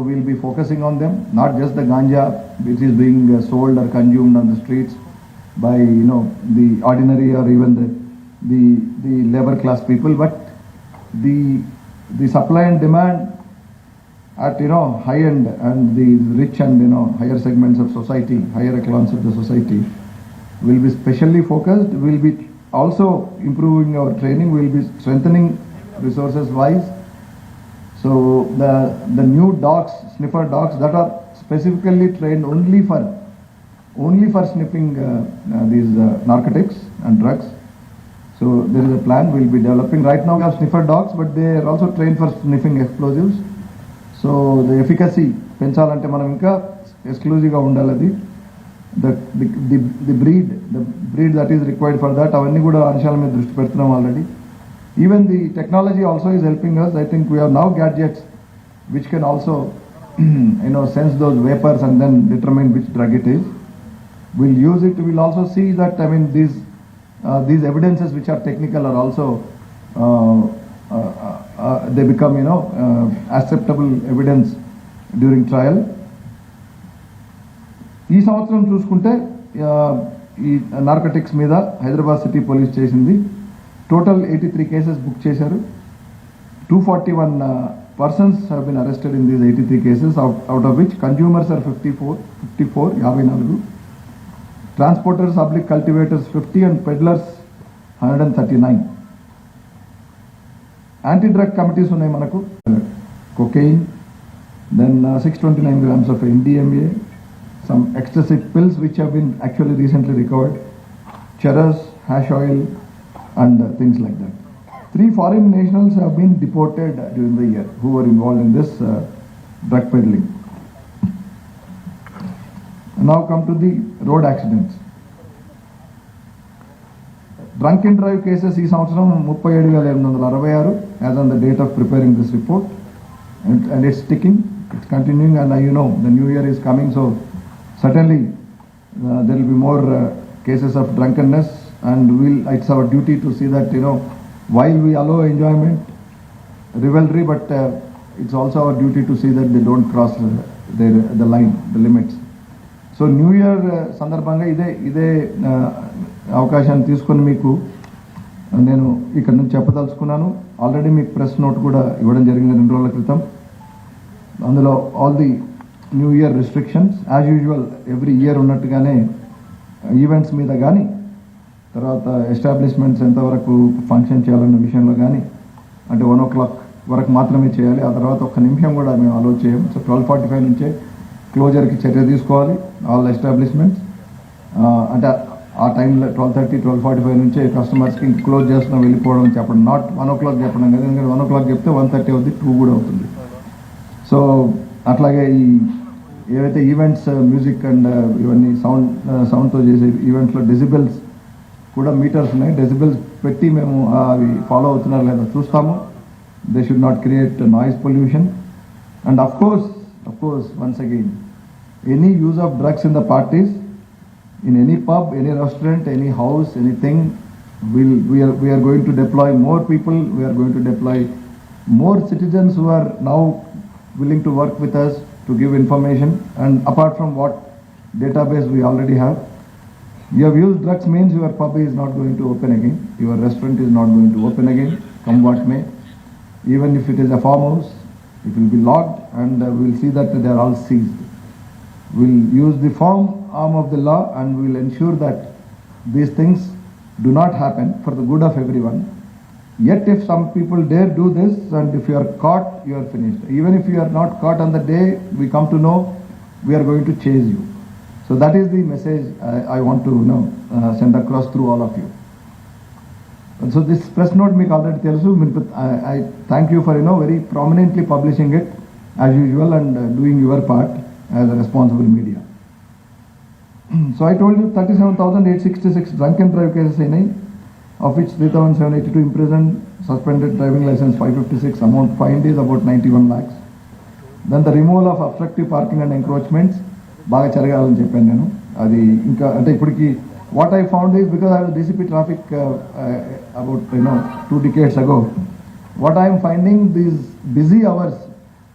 We'll be focusing on them, not just the ganja which is being sold or consumed on the streets by the ordinary or even the labor class people, but the supply and demand at high end and the rich and higher segments of society, higher echelons of the society will be specially focused. We'll be also improving our training, we'll be strengthening resources wise. So the new dogs, sniffer dogs that are specifically trained only for sniffing these narcotics and drugs. So there is a plan we'll be developing. Right now we have sniffer dogs, but they are also trained for sniffing explosives. So the efficacy పెంచాలంటే మనం ఇంకా ఎక్స్క్లూజివ్గా ఉండాలి. అది the breed that is required for that అవన్నీ కూడా అంశాల మీద దృష్టి పెడుతున్నాం already. Even the technology also is helping us. I think we have now gadgets which can also sense those vapors and then determine which drug it is. We'll use it. We'll also see that these evidences which are technical are also they become acceptable evidence during trial. ఈ సంవత్సరం చూసుకుంటే ఈ narcotics మీద Hyderabad city police చేసింది total 83 cases book చేశారు. 241 persons have been arrested in these 83 cases, out of which consumers are 54, transporters, public cultivators 50 and peddlers 139. Anti-drug committees ఉన్నాయి మనకు. Cocaine, then 629 grams of MDMA, some ecstasy pills which have been actually recently recovered, charas, hash oil and things like that. 3 foreign nationals have been deported during the year who were involved in this drug peddling. Now come to the road accidents. Drunk and drive cases ఈ సంవత్సరం 37,866 as on the date of preparing this report, and it's ticking, it's continuing, and the new year is coming, so certainly there will be more cases of drunkenness, and it's our duty to see that while we allow enjoyment, revelry, but it's also our duty to see that they don't cross the line, the limits. So new year సందర్భంగా ఇదే అవకాశాన్ని తీసుకొని మీకు నేను ఇక్కడ నుంచి చెప్పదలుచుకున్నాను. Already మీకు ప్రెస్ నోట్ కూడా ఇవ్వడం జరిగింది 2 రోజుల క్రితం. అందులో all the new year restrictions as usual every year ఉన్నట్టుగానే ఈవెంట్స్ మీద కానీ, తర్వాత ఎస్టాబ్లిష్మెంట్స్ ఎంతవరకు ఫంక్షన్ చేయాలన్న విషయంలో కానీ, అంటే 1 o'clock వరకు మాత్రమే చేయాలి, ఆ తర్వాత ఒక్క నిమిషం కూడా మేము అలో చేయం. సో 12:45 నుంచే క్లోజర్కి చర్య తీసుకోవాలి ఆల్ ఎస్టాబ్లిష్మెంట్స్. అంటే ఆ టైంలో 12:30, 12:45 నుంచే కస్టమర్స్కి క్లోజ్ చేస్తున్నాం వెళ్ళిపోవడం చెప్పడం, నాట్ 1 o'clock చెప్పడం కదా, ఎందుకంటే 1 o'clock చెప్తే 1:30 అవుతుంది, 2 కూడా అవుతుంది. సో అట్లాగే ఈ ఏవైతే ఈవెంట్స్ మ్యూజిక్ అండ్ ఇవన్నీ సౌండ్తో చేసే ఈవెంట్స్లో డెసిబెల్స్ కూడా మీటర్స్ ఉన్నాయి. డెసిబెల్స్ పెట్టి మేము అవి ఫాలో అవుతున్నారు లేదా చూస్తాము. They should not create noise pollution. And of course once again, any use of drugs in the parties, in any pub, any restaurant, any house, anything, we are going to deploy more people. We are going to deploy more citizens who are now willing to work with us to give information. And apart from what database we already have, you have used drugs means your pub is not going to open again, your restaurant is not going to open again, come what may. Even if it is a farmhouse, it will be locked, and we will see that they are all seized. We'll use the firm arm of the law, and we'll ensure that these things do not happen for the good of everyone. Yet if some people dare do this, and if you are caught, you are finished. Even if you are not caught on the day we come to know, we are going to chase you. So that is the message I want to send across through all of you. And so this press note meeku already telusu. I thank you for very prominently publishing it as usual, and doing your part as a responsible media. So I told you 37,866 drunk and drive cases అయినాయి, of which 3,782 imprisoned, suspended driving license 556, amount fined is about 91 lakhs. Then the removal of obstructive parking and encroachments బాగా జరగాలని చెప్పాను నేను. అది ఇంకా అంటే ఇప్పటికి what I found is, because I was DCP traffic about 2 decades ago, what I am finding, these busy hours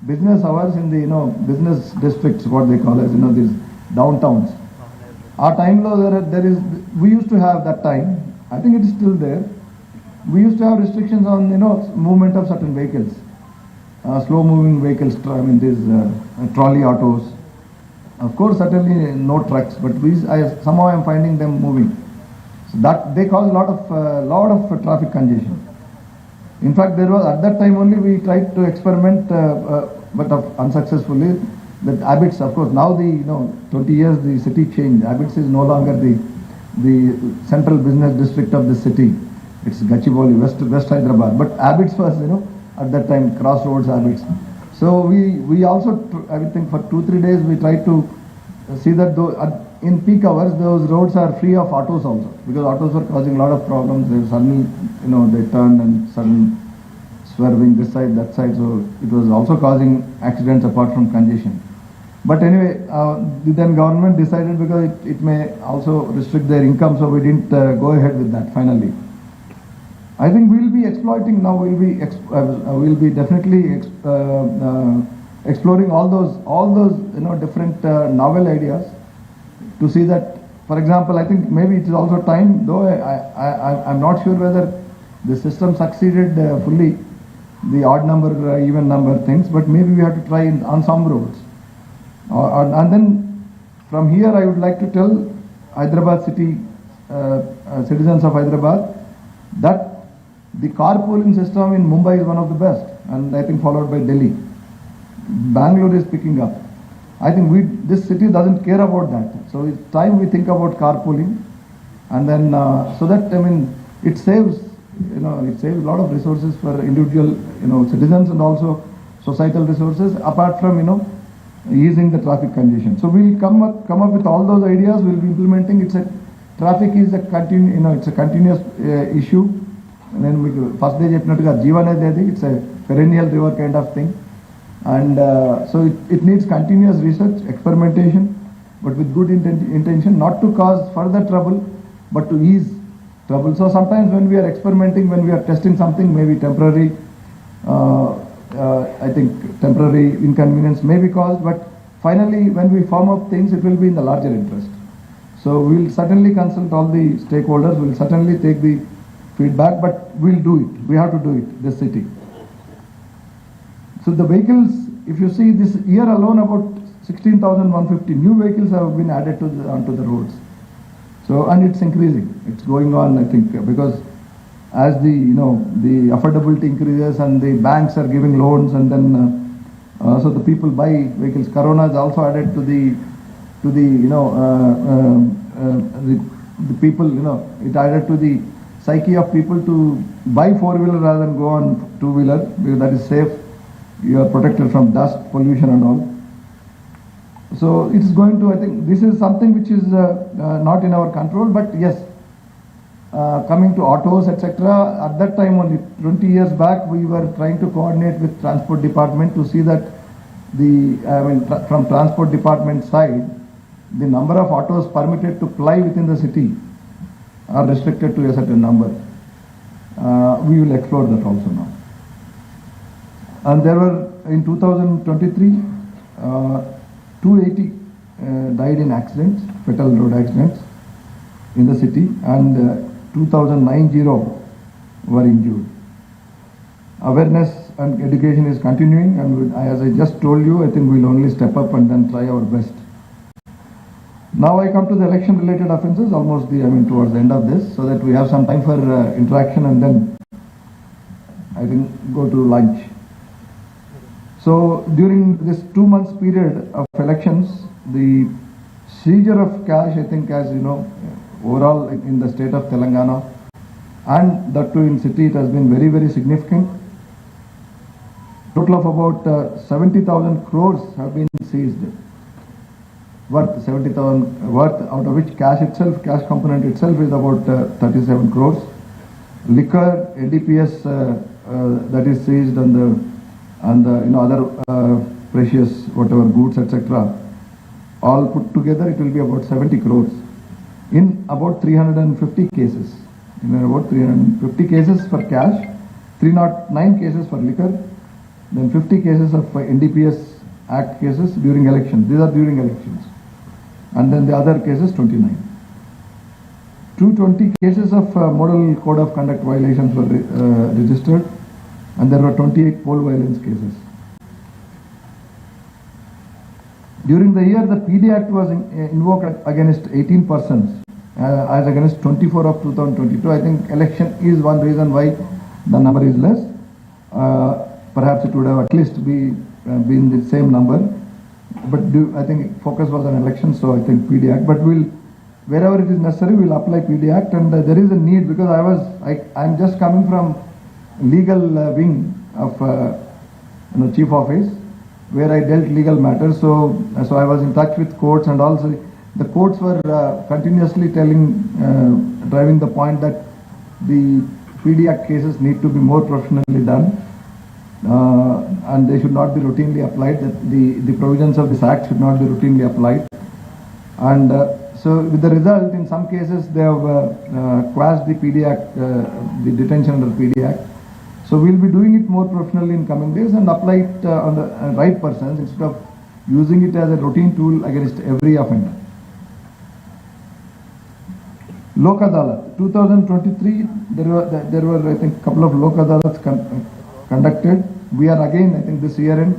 business hours in the, business districts, what they call as, these downtowns. Our time law, we used to have that time. I think it is still there. We used to have restrictions on, movement of certain vehicles, slow moving vehicles, these trolley autos. Of course, certainly no trucks, but somehow I'm finding them moving. So that they cause a lot of traffic congestion. In fact, there was at that time only we tried to experiment, but unsuccessfully. That Abbots, of course, now 20 years the city changed. Abbots is no longer the central business district of the city. It's Gachibowli, West Hyderabad. But Abbots was, at that time, crossroads Abbots. So we also, I think for 2-3 days we tried to see that in peak hours those roads are free of autos also, because autos were causing a lot of problems. They suddenly, they turn and sudden swerving this side, that side. So it was also causing accidents apart from congestion. But anyway, then government decided, because it may also restrict their income, so we didn't go ahead with that finally. I think we'll be exploiting now. We'll be definitely exploring all those different novel ideas to see that. For example, I think maybe it is also time, though I'm not sure whether the system succeeded fully, the odd number, even number things, but maybe we have to try on some roads. And then from here I would like to tell Hyderabad city, citizens of Hyderabad, that the carpooling system in Mumbai is one of the best, and I think followed by Delhi. Bangalore is picking up. I think this city doesn't care about that. So it's time we think about carpooling, and then so that it saves a lot of resources for individual citizens, and also societal resources, apart from easing the traffic congestion. So we'll come up with all those ideas. We'll be implementing. Traffic is it's a continuous issue. And then first day చెప్పినట్టుగా జీవన్ అనేది it's a perennial river kind of thing, and so it needs continuous research, experimentation, but with good intention, not to cause further trouble, but to ease trouble. So sometimes when we are experimenting, when we are testing something, maybe temporary, I think temporary inconvenience may be caused, but finally when we firm up things, it will be in the larger interest. So we'll certainly consult all the stakeholders. We'll certainly take the feedback, but we'll do it. We have to do it, this city. So the vehicles, if you see this year alone, about 16,150 new vehicles have been added onto the roads. So, and it's increasing. It's going on, I think, because as the affordability increases and the banks are giving loans, and then so the people buy vehicles. Corona is also added to the people. It added to the psyche of people to buy 4-wheeler rather than go on 2-wheeler, because that is safe. You are protected from dust, pollution and all. So it's going to, I think this is something which is not in our control, but yes, coming to autos, etc. At that time, only 20 years back, we were trying to coordinate with transport department to see that from transport department side, the number of autos permitted to ply within the city are restricted to a certain number. We will explore that also now. And there were, in 2023, 280 died in accidents, fatal road accidents in the city, and 2,090 were injured. Awareness and education is continuing, and as I just told you, I think we'll only step up and then try our best. Now I come to the election related offences, almost towards the end of this, so that we have some time for interaction, and then I can go to lunch. So during this 2 months period of elections, the seizure of cash, I think, as you know, overall in the state of Telangana, and that too in city, it has been very, very significant. Total of about 70,000 crores have been seized. Worth 70,000 worth, out of which cash component itself is about 37 crores. Liquor, NDPS that is seized, and the other precious whatever goods, etc. All put together, it will be about 70 crores in about 350 cases. In about 350 cases for cash, 309 cases for liquor, Then 50 cases of NDPS Act cases during elections. These are during elections. And then the other cases 29. 220 cases of Model Code of Conduct violations were registered, and there were 28 poll violence cases. During the year, the PD Act was invoked against 18 persons as against 24 of 2022. I think election is one reason why the number is less. Perhaps it would have at least been the same number. But I think focus was on elections, so I think PD Act. But wherever it is necessary, we'll apply PD Act. And there is a need, because I'm just coming from legal wing of chief office, where I dealt legal matters. So I was in touch with courts, and also the courts were continuously driving the point that the PD Act cases need to be more professionally done, and they should not be routinely applied. That the provisions of this Act should not be routinely applied. And so with the result, in some cases they have quashed the PD Act, the detention under PD Act. So we'll be doing it more professionally in coming days and apply it on the right persons instead of using it as a routine tool against every offender. Lok Adalat, 2023, there were I think couple of Lok Adalats conducted. We are again, I think this year end,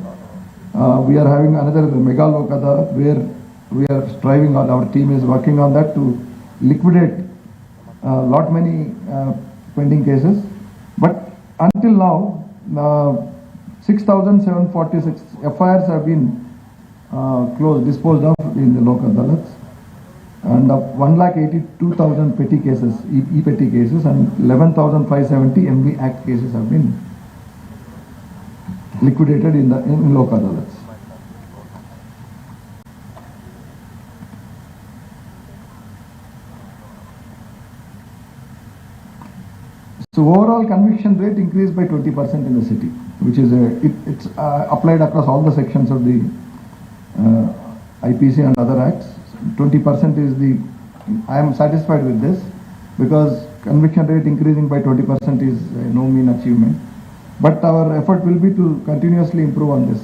we are having another mega Lok Adalat where we are striving on, our team is working on that to liquidate many pending cases. But until now, 6,746 FIRs have been disposed of in the Lok Adalats, and 1,82,000 petty cases, e-petty cases, and 11,570 MV Act cases have been liquidated in Lok Adalats. So overall conviction rate increased by 20% in the city, which is it's applied across all the sections of the IPC and other acts. 20% is I am satisfied with this, because conviction rate increasing by 20% is no mean achievement. But our effort will be to continuously improve on this,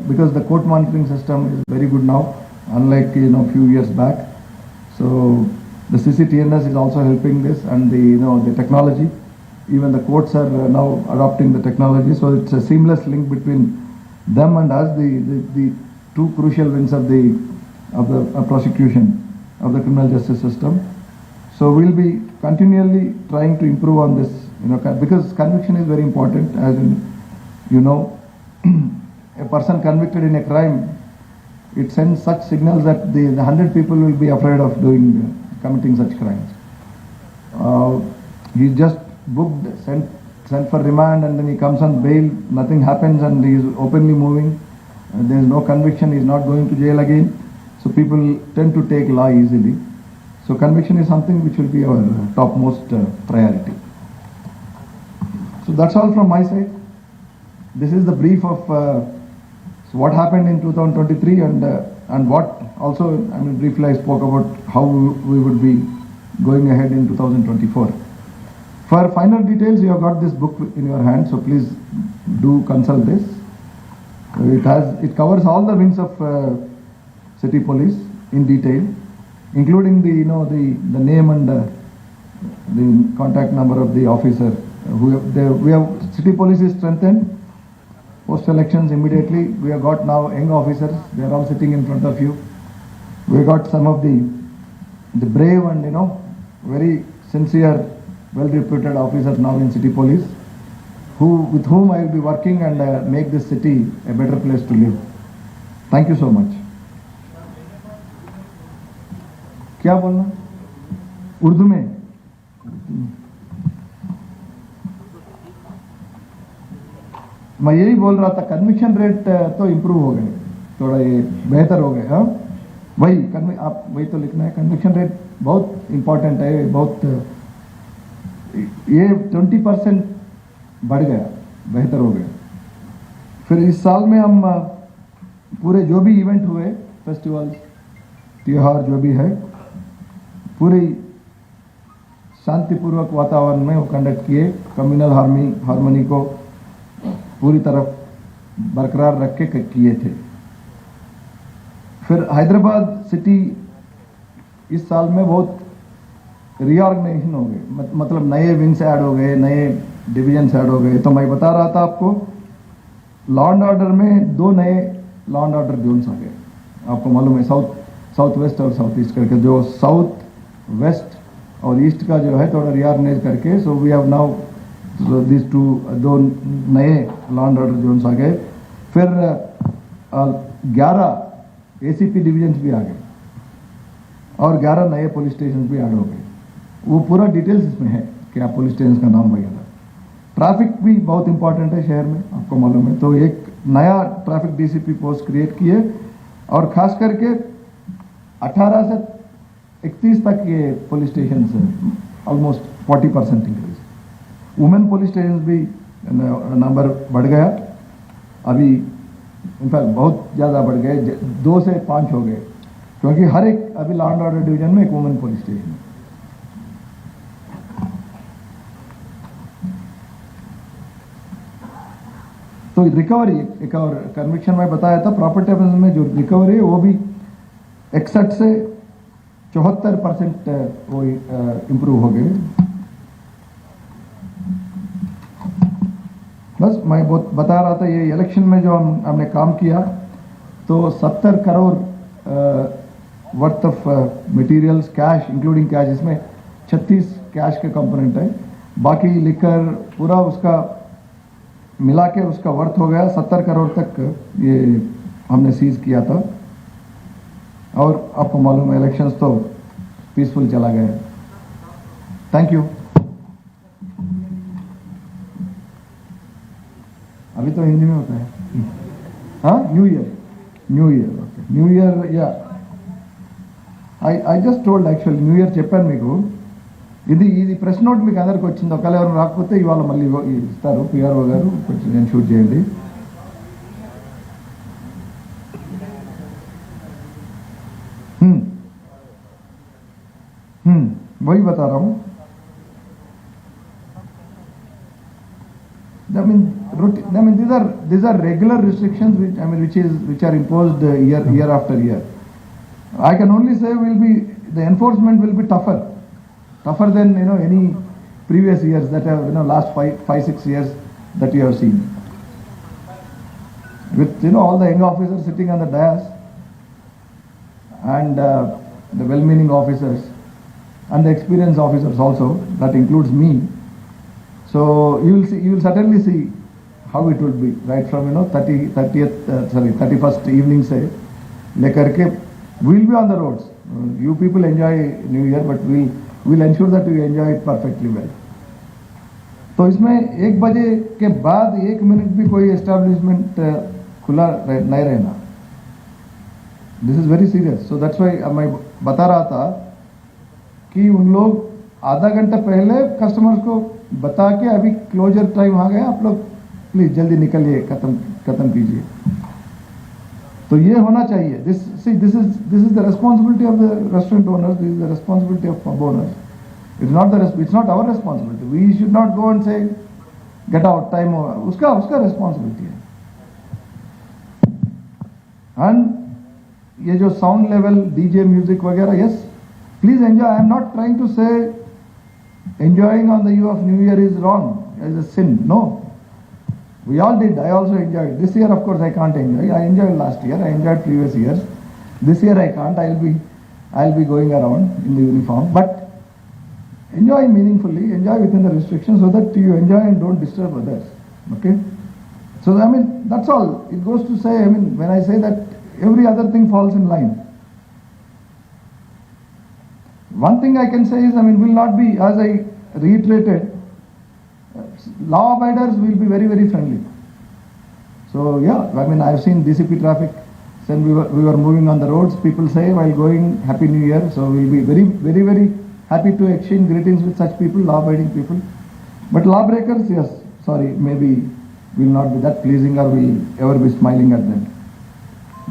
because the court monitoring system is very good now, unlike few years back. So the CCTNS is also helping this, and the technology. Even the courts are now adopting the technology, so it's a seamless link between them and us. The two crucial wings of the prosecution of the criminal justice system. So we'll be continually trying to improve on this, because conviction is very important. As in, a person convicted in a crime, it sends such signals that the 100 people will be afraid of committing such crimes. He's just booked, sent for remand, and then he comes on bail, nothing happens, and he is openly moving. There is no conviction, he is not going to jail again. So people tend to take law easily. So conviction is something which will be our topmost priority. So that's all from my side. This is the brief of what happened in 2023 and what also, briefly I spoke about how we would be going ahead in 2024. For final details, you have got this book in your hand, so please do consult this. It covers all the wings of city police in detail, including the name and the contact number of the officer. We have city police is strengthened. Post elections immediately, we have got now young officers. They are all sitting in front of you. We have got some of the brave and very sincere, well-reputed officers now in city police, with whom I will be working and make this city a better place to live. Thank you so much. क्या बोलना? उर्दू में? मैं यही बोल रहा था, conviction rate तो improve हो गए, थोड़ा ये बेहतर हो गए. हाँ, आप वही तो लिखना है. कन्विक्शन रेट बहुत इम्पोर्टेंट है, बहुत ये 20% बढ़ गया, बेहतर हो गया. फिर इस साल में हम पूरे जो भी इवेंट हुए, फेस्टिवल, त्योहार जो भी है, पूरी शांतिपूर्वक वातावरण में वो कंडक्ट किए. कम्युनल हार्मनी को पूरी तरफ बरकरार रख के किए थे। फिर हैदराबाद सिटी इस साल में बहुत रीऑर्गेनाइजेशन हो गए, मतलब नए विंग्स ऐड हो गए, नए डिवीजन्स ऐड हो गए। तो मैं बता रहा था आपको, लॉ एंड ऑर्डर में 2 नए लॉ एंड ऑर्डर जोन्स आ गए। आपको मालूम है, साउथ वेस्ट और साउथ ईस्ट करके, जो साउथ वेस्ट और ईस्ट का जो है थोड़ा रीऑर्गेनाइज करके, so we have now this 2 नए लॉ एंड ऑर्डर जोन्स आ गए। फिर 11 एसीपी डिवीजन्स भी आ गए और 11 नए पुलिस स्टेशन भी ऐड हो गए। वो पूरा डिटेल्स इसमें है, क्या पुलिस स्टेशन का नाम वगैरह। ट्रैफिक भी बहुत इंपॉर्टेंट है शहर में, आपको मालूम है। तो एक नया ट्रैफिक डीसीपी पोस्ट क्रिएट किए, और खास करके 18 से 31 तक ये police station almost 40% increase. Women police station भी नंबर बढ़ गया, अभी इनफैक्ट बहुत ज़्यादा बढ़ गए, 2 से 5 हो गए, क्योंकि हर एक अभी लॉ एंड ऑर्डर डिवीजन में एक वुमेन पुलिस स्टेशन है। तो रिकवरी, एक और कन्विक्शन में बताया था, प्रॉपर्टी में जो रिकवरी है वो भी 61 से 74% वो इम्प्रूव हो गए। बस मैं बहुत बता रहा था, ये इलेक्शन में जो हमने काम किया, तो 70 crore worth of materials, cash including cash, इसमें 36 कैश के कंपोनेंट है, बाकी लिकर पूरा उसका मिला के उसका वर्थ हो गया 70 करोड़ तक ये हमने सीज किया था। और आपको मालूम है इलेक्शंस तो पीसफुल चला गया। Thank you. अभी तो हिंदी में होता है। हाँ, new year okay, new year या I just told actually new year చెప్పాను మీకు. ఇది ప్రెస్ నోట్ మీకు అందరికి వచ్చింది. ఒకవేళ ఎవరు రాకపోతే ఇవాళ మళ్ళీ ఇస్తారు పిఆర్ఓ గారు, కొంచెం నేను షూట్ చేయండి. वही बता रहा हूँ. I mean these are regular restrictions which are imposed year after year. I can only say the enforcement will be tougher than any previous years that have last 5-6 years that you have seen. With all the young officers sitting on the dais and the well-meaning officers and the experienced officers also, that includes me. So you will certainly see how it will be right from 31st evening say lekar ke we'll be on the roads. You people enjoy New Year, but we'll ensure that you enjoy it perfectly well. तो इसमें 1 बजे के बाद 1 minute भी कोई establishment खुला नहीं रहना. This is very serious. So that's why मैं बता रहा था कि उन लोग आधा घंटा पहले कस्टमर्स को बता के अभी क्लोजर टाइम आ गया, आप लोग प्लीज जल्दी निकलिए, खत्म कीजिए. तो ये होना चाहिए. This is the responsibility of the restaurant owners. This is the responsibility of pub owners. It's not our responsibility. We should not go and say get out time. उसका रेस्पॉन्सिबिलिटी है. एंड ये जो साउंड लेवल, डीजे म्यूजिक वगैरह, yes please enjoy. I am not trying to say enjoying on the eve of New Year is wrong, is a sin. No, we all did. I also enjoyed. This year, of course, I can't enjoy. I enjoyed last year. I enjoyed previous years. This year I can't. I'll be going around in the uniform. But enjoy meaningfully. Enjoy within the restrictions so that you enjoy and don't disturb others. Okay. So that's all. It goes to say. When I say that, every other thing falls in line. One thing I can say is, will not be, as I reiterated, law abiders will be very, very friendly. So yeah, I have seen DCP traffic. Then we were moving on the roads. People say while going Happy New Year. So we'll be very, very, very happy to exchange greetings with such people, law-abiding people. But lawbreakers, yes, sorry, maybe will not be that pleasing or will ever be smiling at them.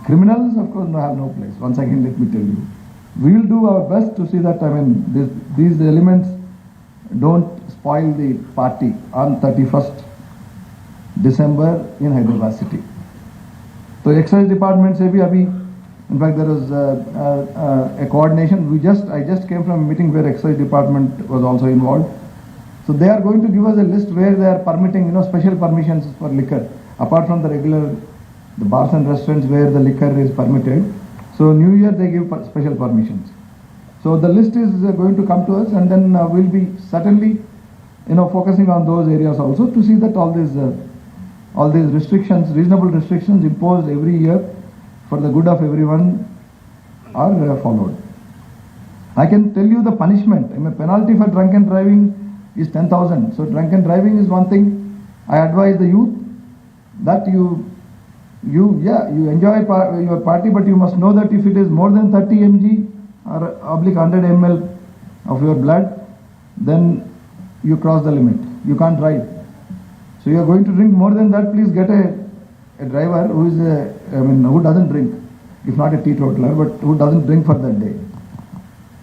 Criminals, of course, have no place. Once again, let me tell you. We will do our best to see that these elements don't spoil the party on 31st December in Hyderabad city. So excise department se bhi abhi, in fact there was a coordination. I just came from a meeting where excise department was also involved. So they are going to give us a list where they are permitting, special permissions for liquor apart from the bars and restaurants where the liquor is permitted. So New Year they give special permissions. So the list is going to come to us, and then we'll be certainly, focusing on those areas also to see that all these restrictions, reasonable restrictions imposed every year for the good of everyone are followed. I can tell you the punishment. Penalty for drunken driving is 10,000. So drunken driving is one thing. I advise the youth that you enjoy your party, but you must know that if it is more than 30 mg or oblique 100 ml of your blood, then you cross the limit. You can't drive. So you are going to drink more than that, please get a driver who is who doesn't drink, if not a teetotaler, but who doesn't drink for that day.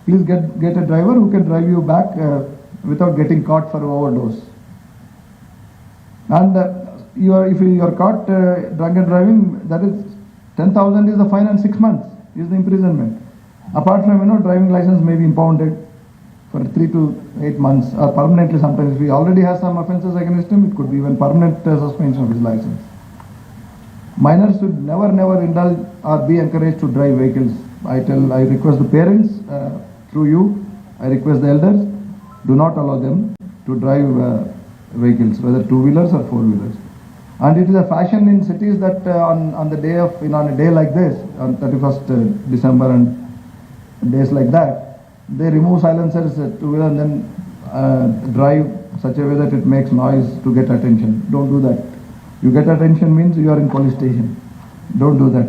Please get a driver who can drive you back without getting caught for overdose. And if you are caught drunk and driving, that is 10,000 is the fine and 6 months is the imprisonment. Apart from driving license may be impounded for 3 to 8 months or permanently. Sometimes if he already has some offences against him, it could be even permanent suspension of his license. Minors should never indulge or be encouraged to drive vehicles. I request the parents through you, I request the elders, do not allow them to drive vehicles, whether two-wheelers or four-wheelers. And it is a fashion in cities that on the day of, on a day like this, on 31st December and days like that, they remove silencers two-wheeler and then drive such a way that it makes noise to get attention. Don't do that. You get attention means you are in police station. Don't do that.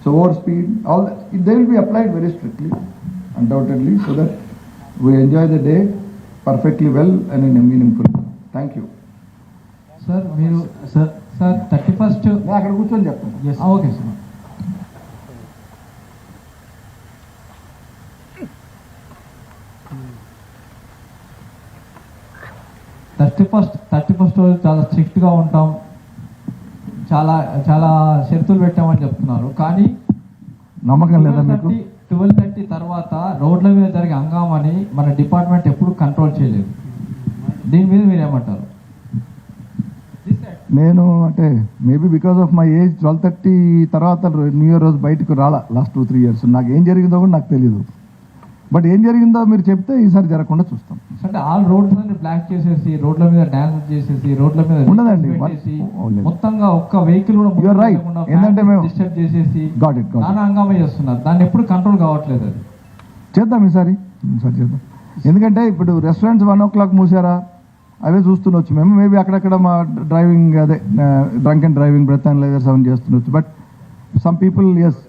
So overspeed, all that, they will be applied very strictly, undoubtedly, so that we enjoy the day perfectly well and in a meaningful way. Thank you. Sir, sir, 31st. అక్కడ కూర్చొని చెప్తాను. Yes. Okay, sir. Thirty first రోజు చాలా స్ట్రిక్ట్గా ఉంటాం, చాలా షరతులు పెట్టామని చెప్తున్నారు. కానీ నమ్మకం లేదా మీకు? 12:30 తర్వాత రోడ్ల మీద జరిగే హంగామాని మన డిపార్ట్మెంట్ ఎప్పుడు కంట్రోల్ చేయలేదు. దీని మీద మీరు ఏమంటారు? నేను అంటే maybe because of my age 12:30 తర్వాత న్యూ ఇయర్ రోజు బయటకు రాలా లాస్ట్ 2-3 years. నాకు ఏం జరిగిందో కూడా నాకు తెలియదు. బట్ ఏం జరిగిందో మీరు చెప్తే ఈసారి జరగకుండా చూస్తాం. అంటే ఆల్ రోడ్స్ అన్ని బ్లాక్ చేసేసి, రోడ్ల మీద డాన్స్ చేసేసి, రోడ్ల మీద ఉండదండి మొత్తంగా ఒక్క వెహికల్ కూడా ఏంటంటే మేము డిస్టర్బ్ చేసేసి నానా హంగామా చేస్తున్నారు. దాన్ని ఎప్పుడు కంట్రోల్ కావట్లేదు. అది చేద్దాం ఈసారి చేద్దాం. ఎందుకంటే ఇప్పుడు రెస్టారెంట్స్ 1 o'clock మూసారా, అవే చూస్తుండొచ్చు మేము. మేబీ అక్కడక్కడ మా driving drunk and driving breath analysers అవన్నీ చేస్తుండొచ్చు. But some people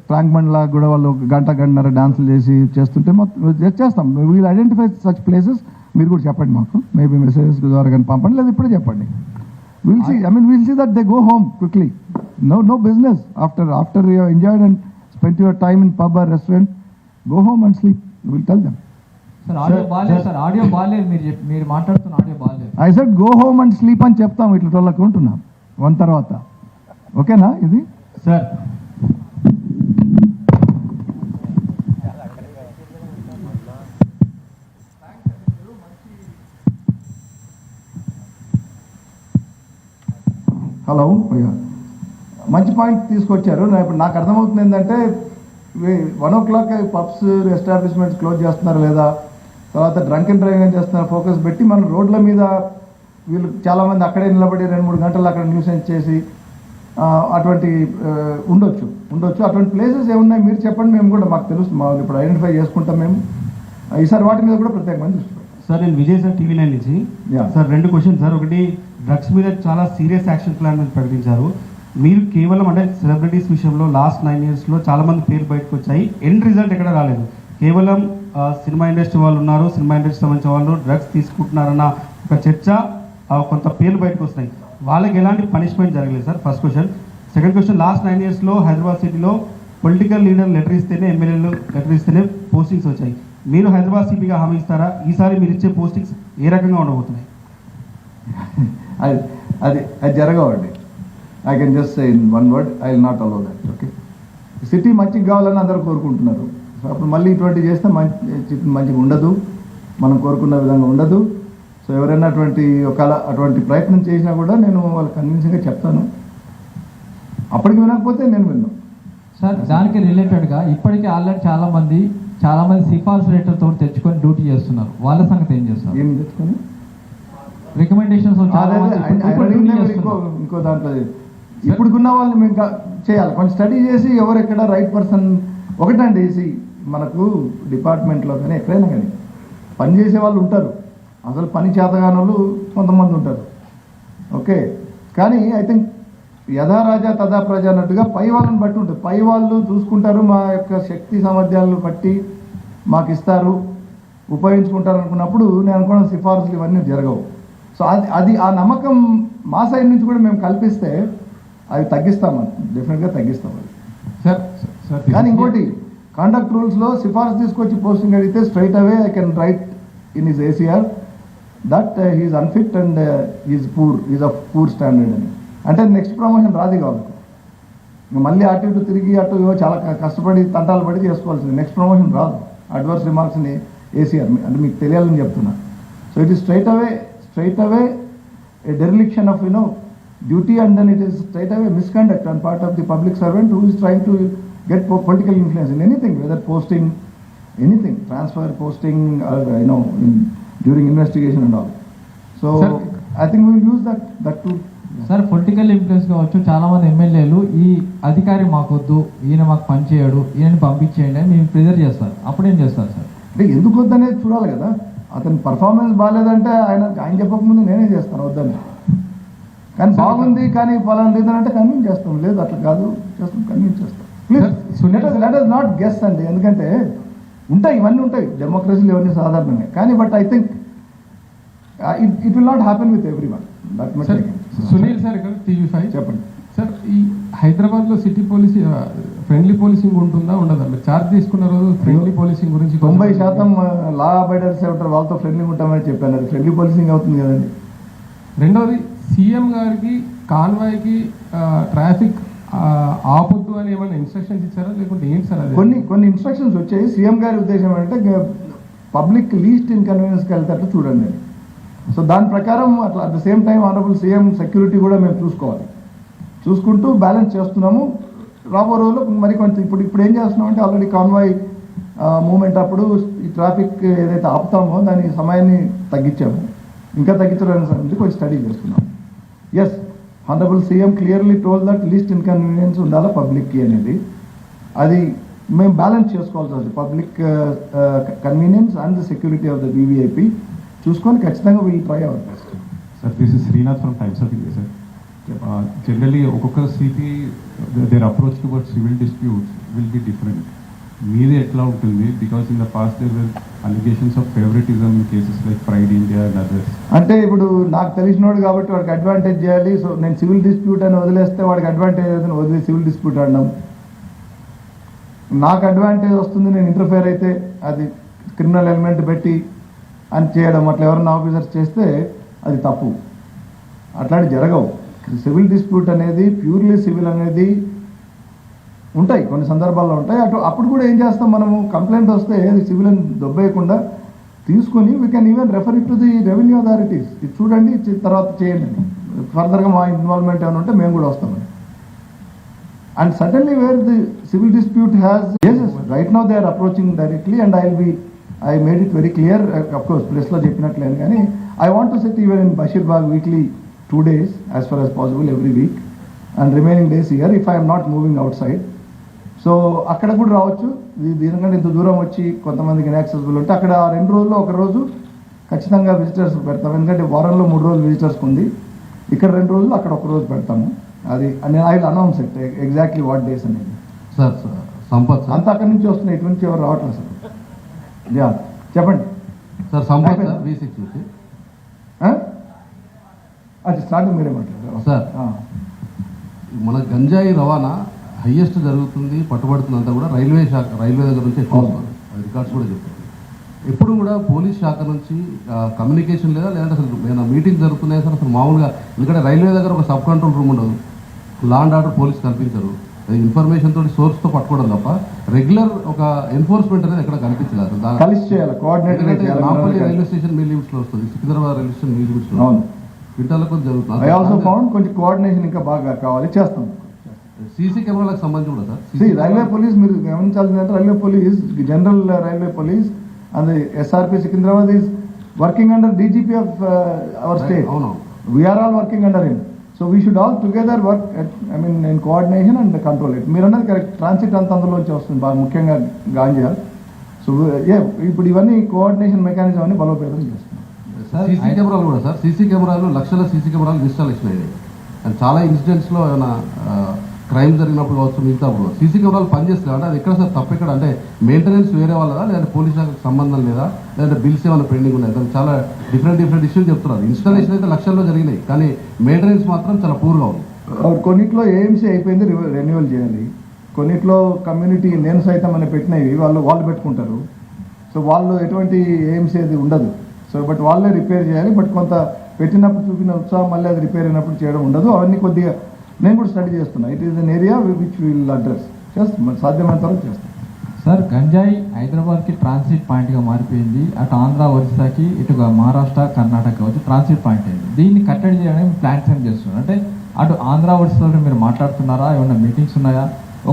Tank Bund లాగా కూడా వాళ్ళు గంటన్నర డాన్సులు చేస్తుంటే మొత్తం చేస్తాం. We'll identify such places. మీరు కూడా చెప్పండి మాకు, మేబీ మెసేజెస్ ద్వారా కానీ పంపండి, లేదా ఇప్పుడే చెప్పండి. Will see that they go home quickly. No business after you enjoyed and spend your time in pub or restaurant, go home and sleep. Will tell them. Audio బాగాలేదు, మీరు మాట్లాడుతున్న ఆడియో బాగాలేదు. I said go home and sleep అని చెప్తాం ఇట్లా వాళ్ళకి ఉంటున్నాం 1 తర్వాత. ఓకేనా ఇది సార్? హలో, మంచి పాయింట్ తీసుకొచ్చారు. ఇప్పుడు నాకు అర్థమవుతుంది ఏంటంటే 1 o'clock పబ్స్ ఎస్టాబ్లిష్మెంట్స్ క్లోజ్ చేస్తున్నారు, లేదా తర్వాత డ్రంక్ అండ్ డ్రైవింగ్ చేస్తున్నారు. ఫోకస్ పెట్టి మన రోడ్ల మీద వీళ్ళు చాలామంది అక్కడే నిలబడి 2-3 గంటలు అక్కడ న్యూసెన్స్ చేసి అటువంటి ఉండొచ్చు. అటువంటి ప్లేసెస్ ఏమున్నాయి మీరు చెప్పండి, మేము కూడా మాకు తెలుసు, మాకు ఇప్పుడు ఐడెంటిఫై చేసుకుంటాం మేము. ఈసారి వాటి మీద కూడా ప్రత్యేకమైన దృష్టి పెట్టాం. సార్, నేను విజయ్ సార్, టీవీ 9 నుంచి. Sir, 2 questions sir. ఒకటి, డ్రగ్స్ మీద చాలా సీరియస్ యాక్షన్ ప్లాన్ ప్రకటించారు. మీరు కేవలం అంటే సెలబ్రిటీస్ విషయంలో లాస్ట్ 9 yearsలో చాలా మంది పేరు బయటకు వచ్చాయి, ఎండ్ రిజల్ట్ ఎక్కడ రాలేదు. కేవలం సినిమా ఇండస్ట్రీ వాళ్ళు ఉన్నారు, సినిమా ఇండస్ట్రీ సంబంధించిన వాళ్ళు డ్రగ్స్ తీసుకుంటున్నారన్న ఒక చర్చ, కొంత పేర్లు బయటకు వస్తున్నాయి. వాళ్ళకి ఎలాంటి పనిష్మెంట్ జరగలేదు sir, first question. Second question, last 9 yearsలో హైదరాబాద్ సిటీలో పొలిటికల్ లీడర్ లెటర్ ఇస్తేనే, ఎమ్మెల్యేలు లెటర్ ఇస్తేనే పోస్టింగ్స్ వచ్చాయి. మీరు హైదరాబాద్ సిటీగా హామీ ఇస్తారా? ఈసారి మీరు ఇచ్చే పోస్టింగ్స్ ఏ రకంగా ఉండబోతున్నాయి? అది అది అది జరగవండి. I can just say in one word, I will not allow that. Okay, city మంచిగా కావాలని అందరూ కోరుకుంటున్నారు. సో అప్పుడు మళ్ళీ ఇటువంటి చేస్తే మంచిగా ఉండదు, మనం కోరుకున్న విధంగా ఉండదు. సో ఎవరైనా అటువంటి ప్రయత్నం చేసినా కూడా నేను వాళ్ళకి కన్విన్సింగ్గా చెప్తాను. అప్పటికి వినకపోతే నేను విన్నాను. సార్ దానికి రిలేటెడ్గా ఇప్పటికీ ఆల్రెడీ చాలా మంది సిఫార్సు లెటర్తో తెచ్చుకొని డ్యూటీ చేస్తున్నారు. వాళ్ళ సంగతి ఏం చేస్తారు? ఏం తెచ్చుకొని రికమెండేషన్స్ ఇంకో దాంట్లో ఇప్పుడున్న వాళ్ళని మేము చేయాలి, కొంచెం స్టడీ చేసి ఎవరెక్కడ రైట్ పర్సన్. ఒకటండి, మనకు డిపార్ట్మెంట్లో కానీ ఎక్కడైనా కానీ పని చేసే వాళ్ళు ఉంటారు, అసలు పని చేతగాని వాళ్ళు కొంతమంది ఉంటారు. ఓకే, కానీ ఐ థింక్ యథా రాజా తథా ప్రజ అన్నట్టుగా పై వాళ్ళని బట్టి ఉంటుంది. పై వాళ్ళు చూసుకుంటారు, మా యొక్క శక్తి సామర్థ్యాలను బట్టి మాకు ఇస్తారు, ఉపయోగించుకుంటారు అనుకున్నప్పుడు నేను అనుకున్న సిఫార్సులు ఇవన్నీ జరగవు. సో అది ఆ నమ్మకం మా సైడ్ నుంచి కూడా మేము కల్పిస్తే అవి తగ్గిస్తామని, డెఫినెట్గా తగ్గిస్తాం అది. సార్ కానీ ఇంకోటి, కాండక్ట్ రూల్స్లో సిఫార్సు తీసుకొచ్చి పోస్టింగ్ అడిగితే straight away I can write in his ACR that he is unfit and is of poor standard అని. అంటే నెక్స్ట్ ప్రమోషన్ రాదు కావాలి, మళ్ళీ అటు ఇటు తిరిగి చాలా కష్టపడి తంటాలు పడి చేసుకోవాల్సింది. నెక్స్ట్ ప్రమోషన్ రాదు. అడ్వర్స్ రిమార్క్స్ని ACR అంటే మీకు తెలియాలని చెప్తున్నా. So it is straight away a dereliction of duty, and then it is straight away misconduct on part of the public servant who is trying to get political influence in anything, whether posting, anything, transfer, posting, during investigation and all. So sir, I think we will use that too. Sir political influence కావచ్చు, చాలా మంది ఎమ్మెల్యేలు ఈ అధికారి మాకొద్దు, ఈయన మాకు పని చేయడు, ఈయనని పంపించేయండి అని మేము ప్రెజర్ చేస్తారు. అప్పుడేం చేస్తారు సార్? అంటే ఎందుకు వద్దనేది చూడాలి కదా. అతని పర్ఫార్మెన్స్ బాగాలేదంటే ఆయన చెప్పకముందు నేనే చేస్తాను వద్దని. కానీ బాగుంది, కానీ పలానా లేదంటే కన్విన్స్ చేస్తాం. లేదు అట్లా కాదు, చేస్తాం, కన్విన్స్ చేస్తాం. Please let us not guess అండి, ఎందుకంటే ఉంటాయి, ఇవన్నీ ఉంటాయి, డెమోక్రసీలు ఇవన్నీ సాధారణంగా. కానీ but I think it will not happen with every one. Sunil sir ఇక్కడ TV5 చెప్పండి సార్. ఈ హైదరాబాద్లో సిటీ పోలీసింగ్ ఫ్రెండ్లీ పోలీసింగ్ ఉంటుందా ఉండదా? మీరు ఛార్జ్ తీసుకున్న రోజు ఫ్రెండ్లీ పోలీసింగ్ గురించి 90% లా అబైడర్స్ ఉంటారు, వాళ్ళతో ఫ్రెండ్లీ ఉంటామని చెప్పాను. అది ఫ్రెండ్లీ పోలీసింగ్ అవుతుంది కదండి. రెండవది, సీఎం గారికి కాన్వాయ్కి ట్రాఫిక్ ఆపొద్దు అని ఏమైనా ఇన్స్ట్రక్షన్స్ ఇచ్చారా, లేకుంటే ఏంటి సార్? అది కొన్ని ఇన్స్ట్రక్షన్స్ వచ్చాయి. సీఎం గారి ఉద్దేశం ఏంటంటే పబ్లిక్ లీస్ట్ ఇన్కన్వీనియన్స్కి వెళ్తారు చూడండి. సో దాని ప్రకారం అట్లా at the same time honourable CM security కూడా మేము చూసుకుంటూ బ్యాలెన్స్ చేస్తున్నాము. రాబో రోజుల్లో మరి కొంచెం ఇప్పుడు ఏం చేస్తున్నామంటే ఆల్రెడీ కాన్వాయ్ మూమెంట్ అప్పుడు ఈ ట్రాఫిక్ ఏదైతే ఆపుతామో దాని సమయాన్ని తగ్గించాము, ఇంకా తగ్గించడానికి కొంచెం స్టడీ చేస్తున్నాం. Yes, honourable CM clearly told that least inconvenience ఉండాలా పబ్లిక్కి అనేది. అది మేము బ్యాలెన్స్ చేసుకోవాల్సి వస్తుంది. Public convenience and the security of the VVIP చూసుకొని ఖచ్చితంగా we'll try our best. Sir, this is Srinath from Times of India sir. Generally ఒక్కొక్క city their approach towards civil disputes will be different. మీది ఎట్లా ఉంటుంది? Because in the past there were allegations of favouritism in cases like pride India and others. అంటే ఇప్పుడు నాకు తెలిసినోడు కాబట్టి వాడికి advantage చేయాలి. సో నేను సివిల్ డిస్ప్యూట్ అని వదిలేస్తే వాడికి అడ్వాంటేజ్ అవుతుంది, వదిలి సివిల్ డిస్ప్యూట్ అనడం. నాకు అడ్వాంటేజ్ వస్తుంది నేను ఇంటర్ఫేర్ అయితే అది క్రిమినల్ ఎలిమెంట్ పెట్టి అని చేయడం, అట్లా ఎవరైనా ఆఫీసర్స్ చేస్తే అది తప్పు. అట్లాంటి జరగవు. సివిల్ డిస్ప్యూట్ అనేది ప్యూర్లీ సివిల్ అనేది ఉంటాయి, కొన్ని సందర్భాల్లో ఉంటాయి. అప్పుడు కూడా ఏం చేస్తాం, మనము కంప్లైంట్ వస్తే సివిల్ అని దొబ్బేయకుండా తీసుకుని we can even refer it to the revenue authorities. ఇది చూడండి, తర్వాత చేయండి, ఫర్దర్గా మా ఇన్వాల్వ్మెంట్ ఏమైనా ఉంటే మేము కూడా వస్తామని. And suddenly where the civil dispute has right now they are approaching directly and I made it very clear, of course, pressలో చెప్పినట్లేదు కానీ I want to sit even in Bashirbaగ్ weekly 2 days as far as possible every week and remaining days here if I am not moving outside. So అక్కడ కూడా రావచ్చు. దీనికంటే ఇంత దూరం వచ్చి కొంతమందికి యాక్సెసిబుల్ ఉంటే అక్కడ 2 రోజుల్లో 1 రోజు ఖచ్చితంగా విజిటర్స్ పెడతాం. ఎందుకంటే వారంలో 3 రోజులు విజిటర్స్కి ఉంది, ఇక్కడ 2 రోజులు, అక్కడ 1 రోజు పెడతాము. అది నేను I will announce it exactly what days అనేది. సార్ సంపత్ అంతా అక్కడి నుంచి వస్తున్నాయి, ఇటు నుంచి ఎవరు రావట్లేదు సార్. చెప్పండి సార్. సంపత్ V6 నుంచి అది స్టార్టింగ్ మీరే మాట్లాడారు సార్. మన గంజాయి రవాణా హైయెస్ట్ జరుగుతుంది, పట్టుబడుతుంది అంతా కూడా రైల్వే దగ్గర నుంచి ఎక్కువ వస్తుంది. అది రికార్డ్స్ కూడా చెప్తుంది. ఎప్పుడు కూడా పోలీస్ శాఖ నుంచి కమ్యూనికేషన్ లేదా, లేదంటే అసలు ఏమైనా మీటింగ్ జరుగుతున్నాయి సార్ అసలు మామూలుగా? ఎందుకంటే రైల్వే దగ్గర ఒక సబ్ కంట్రోల్ రూమ్ ఉండదు, లా అండ్ ఆర్డర్ పోలీస్ కనిపించరు, ఇన్ఫర్మేషన్ తోటి సోర్స్తో పట్టుకోవడం తప్ప రెగ్యులర్ ఒక ఎన్ఫోర్స్మెంట్ అనేది ఎక్కడ కనిపించలేదు అసలు. కలిసి చేయాలి, కోఆర్డినేట్ చేయాలి. నాంపల్లి రైల్వే స్టేషన్ మీ లిమిట్స్లో వస్తుంది, సికింద్రాబాద్ రైల్వే స్టేషన్ మీ లిమిట్స్లో, అవును, క్వింటాలకు ఐ జరుగుతుంది. ఆల్సో ఫౌండ్ కొంచెం కోఆర్డినేషన్ ఇంకా బాగా కావాలి, చేస్తాం. సీసీ కెమెరాలకు సంబంధించి కూడా సార్ రైల్వే పోలీస్ మీరు గమనించాల్సిందంటే railway police, general railway police and SRP Secunderabad is working under DGP of our state. అవును, we're all working under him. So we should all together work in coordination and control it. మీరు అన్నది correct, transit అంత అందులోంచి వస్తుంది బాగా, ముఖ్యంగా ganja. So ఇప్పుడు ఇవన్నీ కోఆర్డినేషన్ మెకానిజం అని బలోపేతం చేస్తున్నాం. సీసీ కెమెరాలు కూడా సార్, సీసీ కెమెరాలు లక్షల సీసీ కెమెరాలు ఇన్స్టాలేషన్ అయ్యాయి. అండ్ చాలా ఇన్సిడెంట్స్లో ఏమైనా క్రైమ్ జరిగినప్పుడు కావచ్చు, మిగతాప్పుడు సీసీ కెమెరాలు పనిచేస్తాయి. అంటే అది ఎక్కడ సార్ తప్పు ఎక్కడ? అంటే మెయింటెనెన్స్ వేరే వాళ్ళదా, లేదంటే పోలీస్ శాఖకు సంబంధం లేదా, లేదంటే బిల్స్ ఏమైనా పెండింగ్ ఉన్నాయి? దానికి చాలా డిఫరెంట్ ఇష్యూస్ చెప్తున్నారు. ఇన్స్టాలేషన్ అయితే లక్షల్లో జరిగినాయి, కానీ మెయింటెనెన్స్ మాత్రం చాలా పూర్గా ఉంది. కొన్నిట్లో ఏఎంసీ అయిపోయింది, రెన్యువల్ చేయాలి. కొన్నిట్లో కమ్యూనిటీ నేను సైతం అని పెట్టినవి వాళ్ళు పెట్టుకుంటారు. సో వాళ్ళు ఎటువంటి ఏఎంసీ అది ఉండదు. సో బట్ వాళ్ళే రిపేర్ చేయాలి. బట్ కొంత పెట్టినప్పుడు చూపిన ఉత్సాహం మళ్ళీ అది రిపేర్ అయినప్పుడు చేయడం ఉండదు. అవన్నీ కొద్దిగా నేను కూడా స్టడీ చేస్తున్నా. It is an area which will address, just సాధ్యమైనంత వరకు చేస్తాం. సార్, గంజాయి హైదరాబాద్కి ట్రాన్సిట్ పాయింట్గా మారిపోయింది. అటు ఆంధ్ర, ఒరిస్సాకి, ఇటుగా మహారాష్ట్ర, కర్ణాటక వచ్చి ట్రాన్సిట్ పాయింట్ అయింది. దీన్ని కట్టడి చేయడానికి ప్లాన్స్ ఏం చేస్తున్నారు? అంటే అటు ఆంధ్ర, ఒరిస్సాలో మీరు మాట్లాడుతున్నారా? ఏమన్నా మీటింగ్స్ ఉన్నాయా?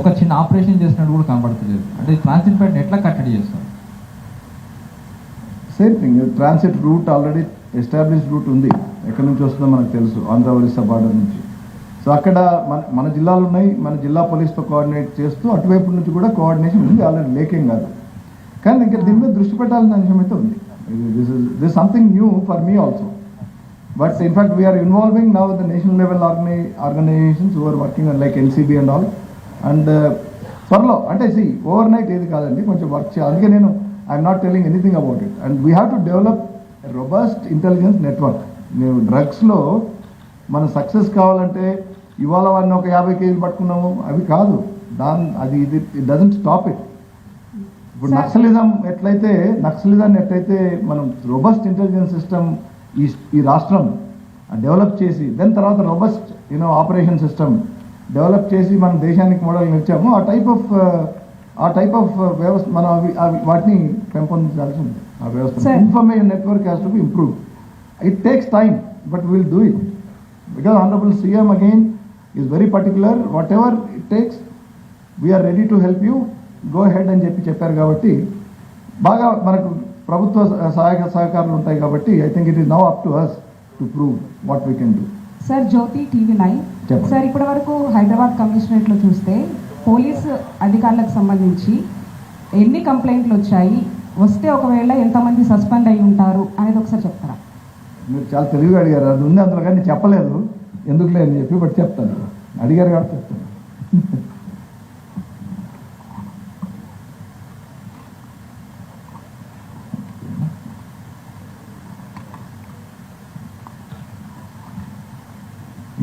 ఒక చిన్న ఆపరేషన్ చేసినట్టు కూడా కనబడుతుంది. అంటే ట్రాన్సిట్ పాయింట్ ఎట్లా కట్టడి చేస్తారు? Same thing, transit route already established route ఉంది. ఎక్కడి నుంచి వస్తుందో మనకు తెలుసు, ఆంధ్ర ఒరిస్సా బార్డర్ నుంచి. సో అక్కడ మన జిల్లాలు ఉన్నాయి, మన జిల్లా పోలీస్తో కోఆర్డినేట్ చేస్తూ అటువైపు నుంచి కూడా కోఆర్డినేషన్ ఉంది, ఆల్రెడీ లేకేం కాదు. కానీ ఇంకా దీని మీద దృష్టి పెట్టాల్సిన అంశం అయితే ఉంది. This something new for me also. But in fact we are involving now the national level organisations who are working like NCB and all. అండ్ త్వరలో అంటే ఓవర్ నైట్ ఏది కాదండి, కొంచెం వర్క్ చేయాలి. అందుకే నేను I'm not telling anything about it. And we have to develop robust intelligence network. నేను డ్రగ్స్లో మనం సక్సెస్ కావాలంటే ఇవాళ వాడిని ఒక 50 కేజీలు పట్టుకున్నాము అవి కాదు, అది ఇట్ డజంట్ స్టాప్ ఇట్. ఇప్పుడు నక్సలిజాన్ని ఎట్లయితే మనం రోబస్ట్ ఇంటెలిజెన్స్ సిస్టమ్ ఈ రాష్ట్రం డెవలప్ చేసి దెన్ తర్వాత రోబస్ట్ ఆపరేషన్ సిస్టమ్ డెవలప్ చేసి మనం దేశానికి మోడల్ ఇచ్చాము, ఆ టైప్ ఆఫ్ వ్యవస్థ మనం వాటిని పెంపొందించాల్సి ఉంది. ఆ వ్యవస్థ information network has to be improve. It takes time but will do it because Honorable CM again is very particular. Whatever it takes, we are ready to help you. Go ahead అని చెప్పారు కాబట్టి బాగా మనకు ప్రభుత్వ సహకారాలు ఉంటాయి కాబట్టి I think it is now up to us to prove what we can do. Sir, Jyoti TV9. Sir, ఇప్పటి వరకు హైదరాబాద్ కమిషనరేట్లో చూస్తే పోలీసు అధికారులకు సంబంధించి ఎన్ని కంప్లైంట్లు వచ్చాయి, వస్తే ఒకవేళ ఎంతమంది సస్పెండ్ అయి ఉంటారు అనేది ఒకసారి చెప్తారా? మీరు చాలా తెలివిగా అడిగారు. అది ఉంది అందులో, కానీ చెప్పలేదు ఎందుకులే అని చెప్పి, బట్ చెప్తాను. అడిగారు కాబట్టి చెప్తాను.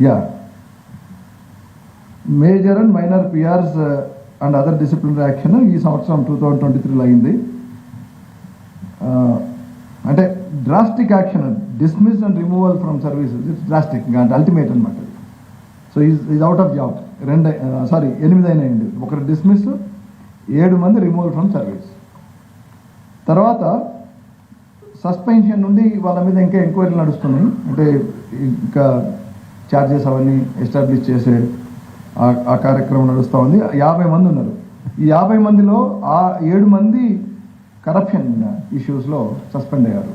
Yeah, major and minor PRs and other disciplinary action ఈ సంవత్సరం 2023లో అయింది. అంటే drastic action, dismiss and removal from services, it's drastic అంటే అల్టిమేట్ అనమాట. So is out of job. 8 అయినాయండి. ఒకరు డిస్మిస్, 7 మంది రిమూవల్ ఫ్రమ్ సర్వీస్. తర్వాత సస్పెన్షన్ నుండి వాళ్ళ మీద ఇంకా ఎంక్వైరీలు నడుస్తున్నాయి. అంటే ఇంకా ఛార్జెస్ అవన్నీ ఎస్టాబ్లిష్ చేసే ఆ కార్యక్రమం నడుస్తూ ఉంది. 50 మంది ఉన్నారు. ఈ 50 మందిలో 7 మంది కరప్షన్ ఇష్యూస్లో సస్పెండ్ అయ్యారు.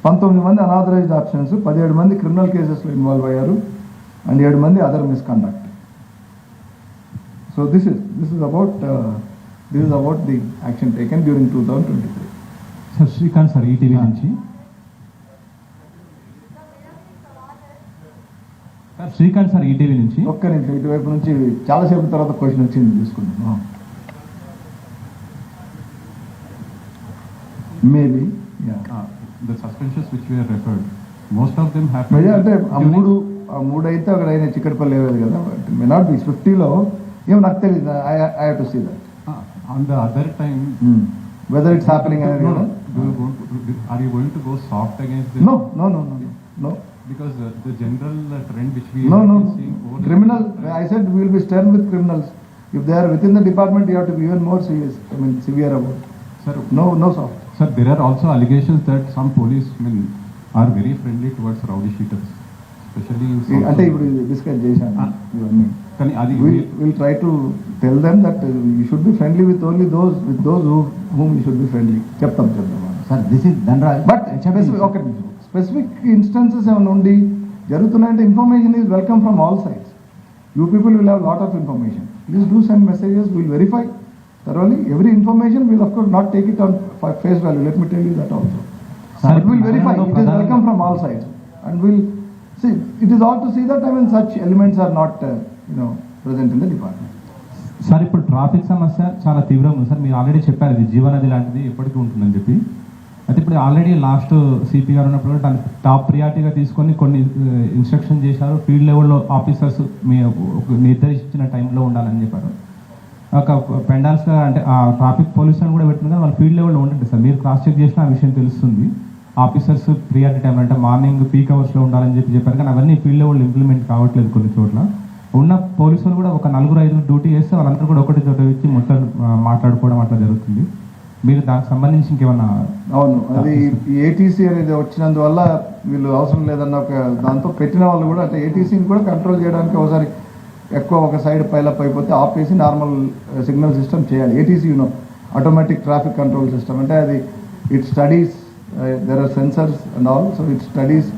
19 మంది అనాథరైజ్డ్ ఆప్షన్స్, 17 మంది క్రిమినల్ కేసెస్లో ఇన్వాల్వ్ అయ్యారు అండ్ 7 మంది other misconduct. So this is about the action taken during 2023. Sir, Srikanth sir, ETV నుంచి. శ్రీకాంత్ సార్, ఈటీవీ నుంచి. ఒక్క నిమిషం, ఇటువైపు నుంచి చాలాసేపు తర్వాత క్వశ్చన్ వచ్చింది, తీసుకుందాం. Maybe the suspensions which were referred, most of them happened. అంటే ఆ మూడు అయితే అక్కడ అయినా చిక్కడపల్లి లేదు కదా, మే నాట్ బి 50లో ఏమో నాకు తెలియదు. I have to see that. On the other time, whether it's happening or No, not. are you going to go soft against them? No. Because the general trend which we No. have been seeing over the Criminal, years- I said we will be stern with criminals. If they are within the department, you have to be even more serious, severe about. Sir, No soft. sir, there are also allegations that some policemen are very friendly towards rowdy sheeters, especially in South అంటే Zone. ఇప్పుడు discuss చేశాను ఇవన్నీ. కానీ అది We'll try to tell them that you should be friendly with only those whom you should be friendly. చెప్తాం. Sir this is Dhanraj but specific instances ఏమైనా ఉండి జరుగుతున్నాయంటే information is welcome from all sides. You people will have lot of information. Please do send messages, will verify thoroughly every information. We'll of course not take it on face value, let me tell you that also. But we'll verify, it is welcome from all sides, and we'll see, it is all to see that such elements are not present in the department. Sir ఇప్పుడు traffic సమస్య చాలా తీవ్రంగా ఉంది sir. మీరు already చెప్పారు ఇది జీవనది లాంటిది ఎప్పటికీ ఉంటుందని చెప్పి. అయితే ఇప్పుడు ఆల్రెడీ లాస్ట్ సిపి గారు ఉన్నప్పుడు కూడా దాన్ని టాప్ ప్రియారిటీగా తీసుకొని కొన్ని ఇన్స్ట్రక్షన్ చేశారు. ఫీల్డ్ లెవెల్లో ఆఫీసర్స్ మీ నిర్దేశించిన టైంలో ఉండాలని చెప్పారు. ఒక పెండాల్స్గా అంటే ఆ ట్రాఫిక్ పోలీసులను కూడా పెట్టిన కానీ వాళ్ళు ఫీల్డ్ లెవెల్లో ఉంటుంది సార్. మీరు క్రాస్ చెక్ చేసిన ఆ విషయం తెలుస్తుంది. ఆఫీసర్స్ ప్రియారిటీ టైం అంటే మార్నింగ్ పీక్ అవర్స్లో ఉండాలని చెప్పారు. కానీ అవన్నీ ఫీల్డ్ లెవెల్ ఇంప్లిమెంట్ కావట్లేదు కొన్ని చోట్ల. ఉన్న పోలీసులు కూడా ఒక 4-5 డ్యూటీ చేస్తే వాళ్ళందరూ కూడా ఒకటి చోట వచ్చి మొత్తం మాట్లాడుకోవడం అట్లా జరుగుతుంది. మీరు దానికి సంబంధించి ఇంకేమన్నా? అవును, అది ఏటీసీ అనేది వచ్చినందువల్ల వీళ్ళు అవసరం లేదన్న ఒక దాంతో పెట్టిన వాళ్ళు కూడా అంటే ఏటీసీని కూడా కంట్రోల్ చేయడానికి ఒకసారి ఎక్కువ ఒక సైడ్ పైలప్ అయిపోతే ఆపేసి నార్మల్ సిగ్నల్ సిస్టమ్ చేయాలి. ATC automatic traffic control system అంటే అది it studies, there are sensors and all, so it studies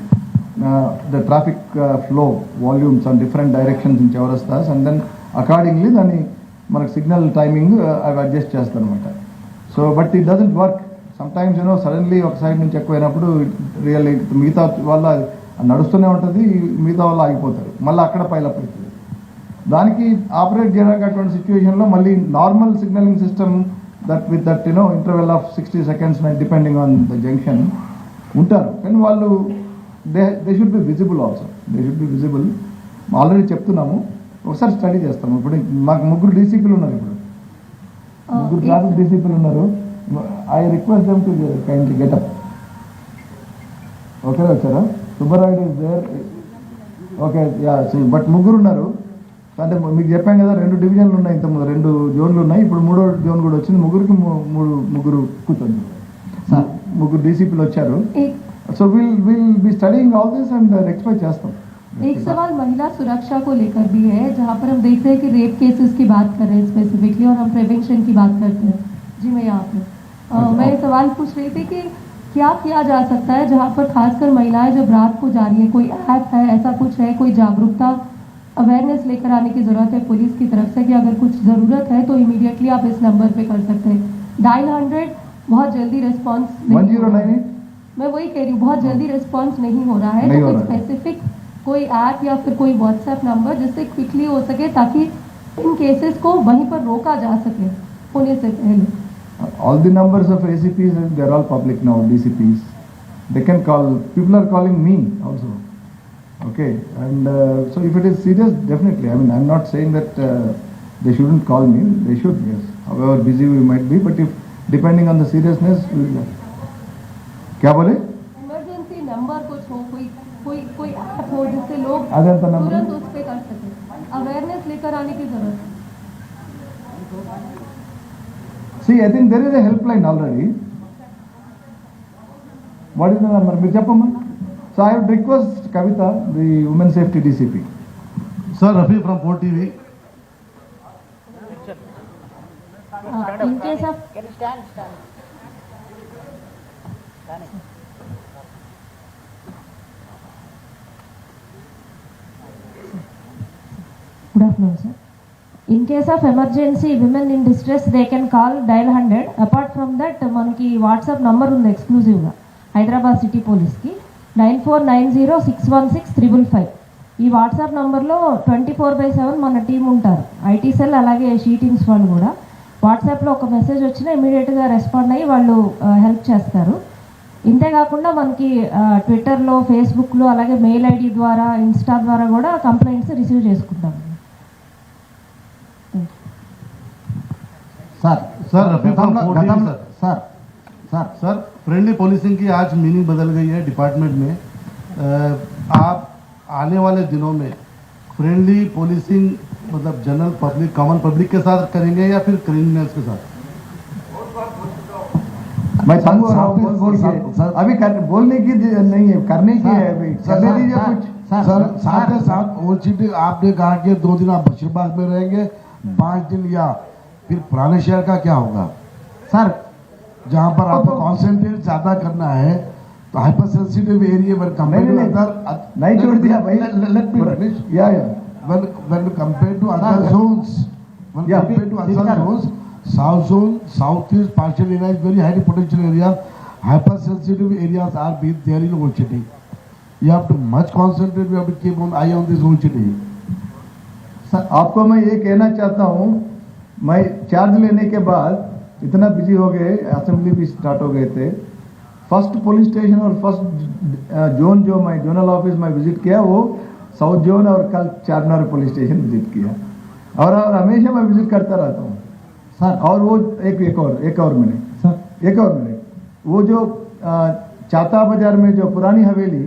the traffic flow volumes on different directions in Chaurastas, and then accordingly దాన్ని మనకు signal timing అవి adjust చేస్తాను అనమాట. So but it doesn't work sometimes suddenly ఒక side నుంచి ఎక్కువైనప్పుడు really మిగతా వాళ్ళ నడుస్తూనే ఉంటుంది, మిగతా వాళ్ళు ఆగిపోతారు, మళ్ళీ అక్కడ పైలప్ అవుతుంది. దానికి ఆపరేట్ చేయడానికి అటువంటి సిచ్యువేషన్లో మళ్ళీ normal signalling system that with that interval of 60 seconds depending on the junction ఉంటారు. కానీ వాళ్ళు they should be visible also. They should be visible. Already చెప్తున్నాము, ఒకసారి స్టడీ చేస్తాము. ఇప్పుడు మాకు 3 డీసీపీలు ఉన్నారు. ఇప్పుడు 3 ట్రాఫిక్ డీసీపీలు ఉన్నారు. I request them to kindly get up. Okay వచ్చారా? Subbarayudu is there. Okay yeah, but 3 ఉన్నారు. అంటే మీకు చెప్పాం కదా 2 డివిజన్లు ఉన్నాయి, ఇంతకుముందు 2 జోన్లు ఉన్నాయి, ఇప్పుడు 3వ జోన్ కూడా వచ్చింది. ముగ్గురు కూర్చోండి. 3 డీసీపీలు వచ్చారు. So we'll be studying all this and rectify chestam. एक सवाल महिला सुरक्षा को लेकर भी है, जहाँ पर हम देखते हैं कि रेप केसेस की बात कर रहे हैं स्पेसिफिकली, और हम प्रिवेंशन की बात करते हैं. जी मैं यहाँ पे मैं सवाल पूछ रही थी कि क्या किया जा सकता है जहाँ पर खासकर महिलाएं जब रात को जा रही है, कोई ऐप है, ऐसा कुछ है, कोई जागरूकता अवेयरनेस लेकर आने की ज़रूरत है पुलिस की तरफ से कि अगर कुछ ज़रूरत है तो इमीडिएटली आप इस नंबर पे कर सकते हैं. डायल 100 बहुत जल्दी रिस्पॉन्स 1098. मैं वही कह रही हूँ, बहुत जल्दी रिस्पॉन्स नहीं हो रहा है. तो कोई स्पेसिफिक कोई ऐप या फिर कोई व्हाट्सएप नंबर जिससे क्विकली हो सके ताकि इन केसेस को वहीं पर रोका जा सके होने से पहले. All the numbers of ACPs, they are all public now, DCPs. They can call, people are calling me also. Okay, and so if it is serious, definitely, I mean, I'm not saying that they shouldn't call me, they should, yes. However busy we might be, but if depending on the seriousness, we will. क्या बोले? Emergency number कुछ हो, कोई app हो जिससे लोग तुरंत उस पे कर सके. अवेयरनेस लेकर आने की जरूरत है. See, I think there is a helpline already. What is the number? మీరు చెప్పమ్మా. So I would request Kavita, the Women Safety DCP. Sir, Rafi from 4TV. In case of Good afternoon, sir. In case of emergency, women in distress, they can call dial 100. Apart from that, మనకి WhatsApp number ఉంది ఎక్స్క్లూజివ్గా Hyderabad city పోలీస్కి 9490616355. ఈ WhatsApp నంబర్లో 24/7 మన team ఉంటారు, IT cell అలాగే she teams వాళ్ళు కూడా. వాట్సాప్లో ఒక మెసేజ్ వచ్చినా ఇమీడియట్గా రెస్పాండ్ అయ్యి వాళ్ళు హెల్ప్ చేస్తారు. ఇంతేకాకుండా మనకి ట్విట్టర్లో, ఫేస్బుక్లో, అలాగే మెయిల్ ఐడి ద్వారా, ఇన్స్టా ద్వారా కూడా కంప్లైంట్స్ రిసీవ్ చేసుకుంటాం. సార్ सर फ्रेंडली पुलिसिंग की आज मीनिंग बदल गई है डिपार्टमेंट में। आप आने वाले दिनों में फ्रेंडली पुलिसिंग मतलब जनरल पब्लिक कॉमन पब्लिक के साथ करेंगे या फिर क्रिमिनल्स के साथ? मैं समझ रहा हूँ, बोल के अभी बोलने की नहीं है, करने की है अभी। करने दीजिए कुछ। सर साथ ही साथ वो चीज आपने कहा कि 2 दिन आप बशीरबाग में रहेंगे, 5 दिन या फिर पुराने शहर का क्या होगा सर, जहाँ पर आपको कॉन्सेंट्रेट ज्यादा करना है तो हाइपर सेंसिटिव एरिया में नहीं छोड़ दिया भाई। Let me finish. या when compared to other zones, south zone, southeast partial area is very highly potential area. Hypersensitive areas are being there in Old City. You have to much concentrate. You have to keep on eye on this Old City. Sir आपको मैं ये कहना चाहता हूँ, मैं charge लेने के बाद इतना बिजी हो गए, असेंबली भी स्टार्ट हो गए थे। फर्स्ट पुलिस स्टेशन और फर्स्ट जोन जो मैं जोनल ऑफिस में विजिट किया वो साउथ जोन, और कल चारमीनार पुलिस स्टेशन विजिट किया, और हमेशा मैं विजिट करता रहता हूँ सर। और वो एक और मिनट वो जो चाता बाजार में जो पुरानी हवेली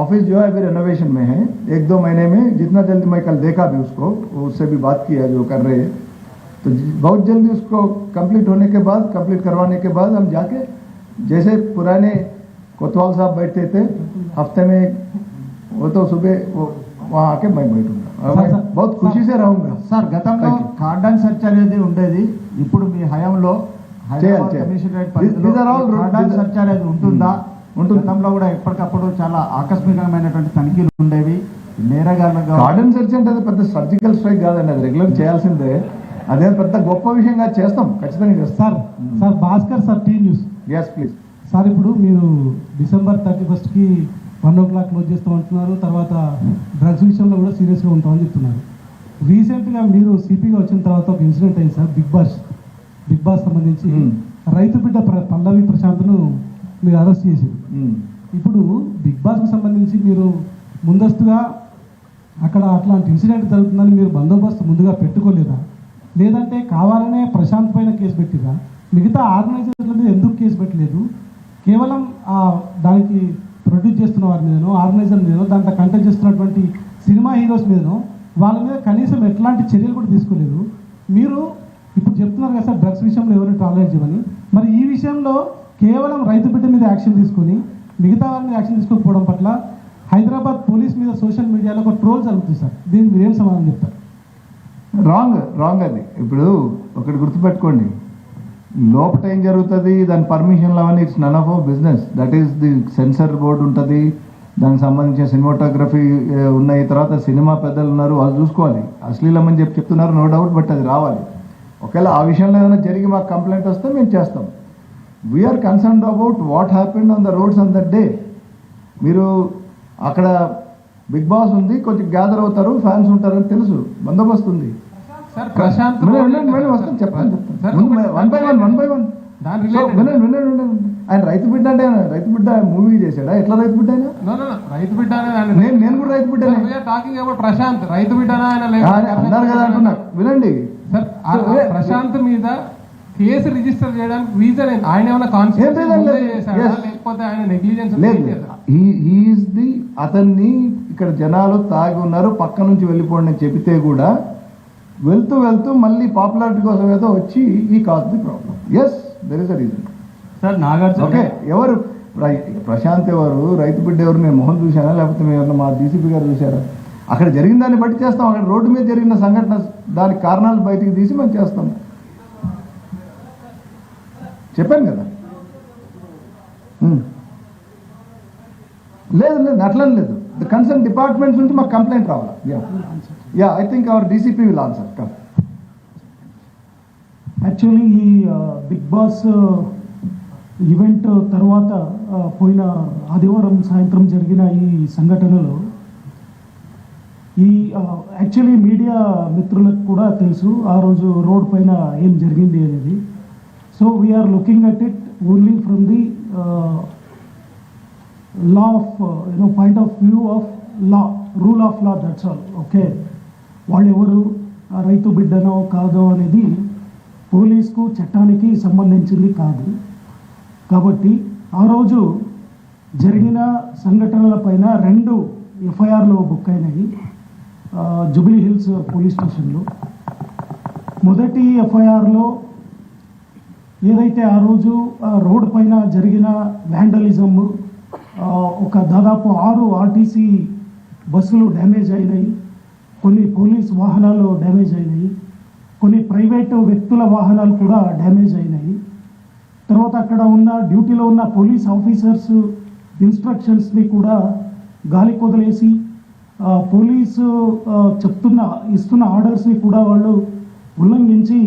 ऑफिस जो है अभी रेनोवेशन में है, 1-2 महीने में जितना जल्दी, मैं कल देखा भी उसको, उससे भी बात किया जो कर रहे हैं, तो बहुत जल्दी उसको कंप्लीट करवाने के बाद हम जाके जैसे पुराने कोतवाल साहब बैठते थे हफ्ते में, वो तो सुबह वहाँ आके मैं बैठूंगा, मैं बहुत खुशी से रहूंगा సార్ గతంలో కార్డన్ సెర్చ్ అనేది ఉండేది, ఇప్పుడు మీ హయాంలో హైదరాబాద్ కమిషనరేట్ పరిధిలో కార్డన్ సెర్చ్ అనేది ఉంటుందా? గతంలో కూడా ఎప్పటికప్పుడు చాలా ఆకస్మికమైనటువంటి తనిఖీలు ఉండేవి నేరగాళ్ళగా. కార్డన్ సెర్చ్ అంటే అది పెద్ద సర్జికల్ స్ట్రైక్ కాదండి, అది రెగ్యులర్ చేయాల్సిందే, అదేం పెద్ద గొప్ప విషయంగా చేస్తాం, ఖచ్చితంగా చేస్తాం. Sir Bhaskar sir, T news. Yes please sir, ఇప్పుడు మీరు December 31st 1 o'clock క్లోజ్ చేస్తామంటున్నారు, తర్వాత డ్రగ్స్ విషయంలో కూడా సీరియస్గా ఉంటామని చెప్తున్నారు. రీసెంట్గా మీరు సిపిగా వచ్చిన తర్వాత ఒక ఇన్సిడెంట్ అయింది సార్, బిగ్ బాస్ సంబంధించి రైతు బిడ్డ పల్లవి ప్రశాంత్ను మీరు అరెస్ట్ చేశారు. ఇప్పుడు బిగ్ బాస్కు సంబంధించి మీరు ముందస్తుగా అక్కడ అట్లాంటి ఇన్సిడెంట్ జరుగుతుందని మీరు బందోబస్తు ముందుగా పెట్టుకోలేదా, లేదంటే కావాలనే ప్రశాంత్ పైన కేసు పెట్టిరా? మిగతా ఆర్గనైజర్ల మీద ఎందుకు కేసు పెట్టలేదు? కేవలం దానికి ప్రొడ్యూస్ చేస్తున్న వారి మీదనో, ఆర్గనైజర్ మీదనో, దాంట్లో కంటెంట్ చేస్తున్నటువంటి సినిమా హీరోస్ మీదనో, వాళ్ళ మీద కనీసం ఎట్లాంటి చర్యలు కూడా తీసుకోలేదు. మీరు ఇప్పుడు చెప్తున్నారు కదా సార్, డ్రగ్స్ విషయంలో ఎవరు టాలరేట్ చేయమని, మరి ఈ విషయంలో కేవలం రైతు బిడ్డ మీద యాక్షన్ తీసుకొని మిగతా వారి మీద యాక్షన్ తీసుకోకపోవడం పట్ల హైదరాబాద్ పోలీస్ మీద సోషల్ మీడియాలో ఒక ట్రోల్ జరుగుతుంది సార్, దీనికి మీరేం సమాధానం చెప్తారు? రాంగ్ అది. ఇప్పుడు ఒకటి గుర్తుపెట్టుకోండి, లోపల ఏం జరుగుతుంది, దాని పర్మిషన్లు అవన్నీ it's none of our business. That is the censor board ఉంటుంది, దానికి సంబంధించిన సినిమాటోగ్రఫీ ఉన్నాయి, తర్వాత సినిమా పెద్దలు ఉన్నారు, వాళ్ళు చూసుకోవాలి. అశ్లీలం అని చెప్తున్నారు, నో డౌట్, బట్ అది రావాలి. ఒకవేళ ఆ విషయంలో ఏదైనా జరిగి మాకు కంప్లైంట్ వస్తే మేము చేస్తాం. We are concerned about what happened on the roads on that day. మీరు అక్కడ బిగ్ బాస్ ఉంది, కొంచెం గ్యాదర్ అవుతారు, ఫ్యాన్స్ ఉంటారని తెలుసు, బందోబస్తు ఉంది. చెప్పండి వన్ బై వన్. ఆయన రైతు బిడ్డ అంటే రైతు బిడ్డ మూవీ చేశాడా? ఎట్లా రైతు బిడ్డ అయినా? రైతు బిడ్డ నేను కూడా రైతు బిడ్డ ప్రశాంత్ రైతు బిడ్డ అన్నారు కదా అంటున్నా, వినండి సార్. ప్రశాంత్ మీద కేసు రిజిస్టర్ చేయడానికి రీజన్ ఆయన ఏమైనా కాన్షియస్ లేకపోతే ఆయన నెగ్లిజెన్స్ లేదు. అతన్ని ఇక్కడ జనాలు తాగి ఉన్నారు, పక్క నుంచి వెళ్ళిపోండి అని చెబితే కూడా వెళ్తూ మళ్ళీ పాపులారిటీ కోసం ఏదో వచ్చి ఈ cause the problem. Yes, there is a reason sir. Nagarjuna okay, ఎవరు ప్రశాంత్ ఎవరు, రైతు బిడ్డ ఎవరు, నేను మొహం చూశానా లేకపోతే మేము మా డీసీపీ గారు చూశారా? అక్కడ జరిగిన దాన్ని బట్టి చేస్తాం. అక్కడ రోడ్డు మీద జరిగిన సంఘటన, దానికి కారణాలు బయటికి తీసి మనం చేస్తాం. చెప్పాను కదా. లేదు అట్లని లేదు, ద కన్సర్న్ డిపార్ట్మెంట్స్ నుంచి మాకు కంప్లైంట్ రావాలి. Yeah I think our DCP will answer. Actually ఈ బిగ్ బాస్ ఈవెంట్ తర్వాత పోయిన ఆదివారం సాయంత్రం జరిగిన ఈ సంఘటనలో యాక్చువల్లీ మీడియా మిత్రులకు కూడా తెలుసు ఆ రోజు రోడ్ పైన ఏం జరిగింది అనేది. So we are looking at it only from the law of point of view of law, rule of law, that's all. Okay, వాళ్ళు ఎవరు రైతు బిడ్డనో కాదో అనేది పోలీస్కు చట్టానికి సంబంధించింది కాదు. కాబట్టి ఆ రోజు జరిగిన సంఘటనలపైన 2 ఎఫ్ఐఆర్లు బుక్ అయినాయి జూబ్లీ హిల్స్ పోలీస్ స్టేషన్లో. మొదటి ఎఫ్ఐఆర్లో ఏదైతే ఆ రోజు రోడ్ పైన జరిగిన వ్యాండలిజం, ఒక దాదాపు 6 ఆర్టీసీ బస్సులు డ్యామేజ్ అయినాయి, కొన్ని పోలీస్ వాహనాలు డ్యామేజ్ అయినాయి, కొన్ని ప్రైవేటు వ్యక్తుల వాహనాలు కూడా డ్యామేజ్ అయినాయి. తర్వాత అక్కడ ఉన్న డ్యూటీలో ఉన్న పోలీస్ ఆఫీసర్స్ ఇన్స్ట్రక్షన్స్ని కూడా గాలి కొదిలేసి పోలీసు ఇస్తున్న ఆర్డర్స్ని కూడా వాళ్ళు ఉల్లంఘించి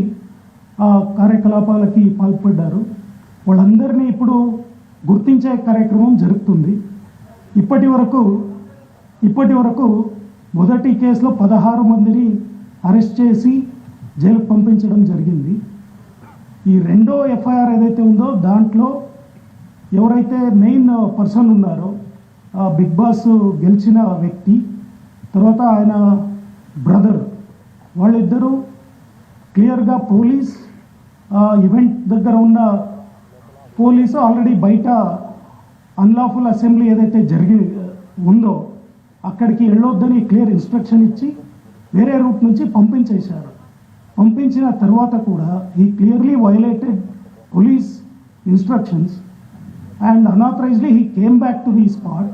కార్యకలాపాలకి పాల్పడ్డారు. వాళ్ళందరినీ ఇప్పుడు గుర్తించే కార్యక్రమం జరుగుతుంది. ఇప్పటి వరకు మొదటి కేసులో 16 మందిని అరెస్ట్ చేసి జైలుకు పంపించడం జరిగింది. ఈ రెండో ఎఫ్ఐఆర్ ఏదైతే ఉందో దాంట్లో ఎవరైతే మెయిన్ పర్సన్ ఉన్నారో బిగ్ బాస్ గెలిచిన వ్యక్తి, తర్వాత ఆయన బ్రదర్, వాళ్ళిద్దరూ క్లియర్గా పోలీస్ ఈవెంట్ దగ్గర ఉన్న పోలీసు ఆల్రెడీ బయట అన్లాఫుల్ అసెంబ్లీ ఏదైతే ఉందో అక్కడికి వెళ్ళొద్దని క్లియర్ ఇన్స్ట్రక్షన్ ఇచ్చి వేరే రూట్ నుంచి పంపించేశారు. పంపించిన తర్వాత కూడా he clearly violated police instructions and unauthorizedly he came back to the spot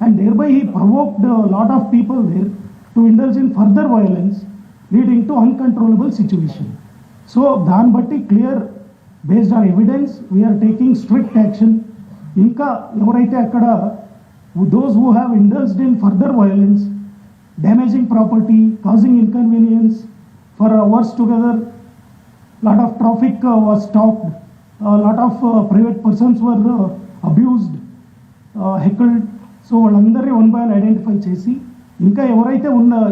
and thereby he provoked a lot of people there to indulge in further violence leading to uncontrollable situation. So దాన్ని బట్టి clear based on evidence we are taking strict action. ఇంకా ఎవరైతే అక్కడ those who have indulged in further violence, damaging property, causing inconvenience for hours together, lot of traffic was stopped, lot of private persons were abused, heckled. So వాళ్ళందరినీ 1 by 1 identify చేసి ఇంకా ఎవరైతే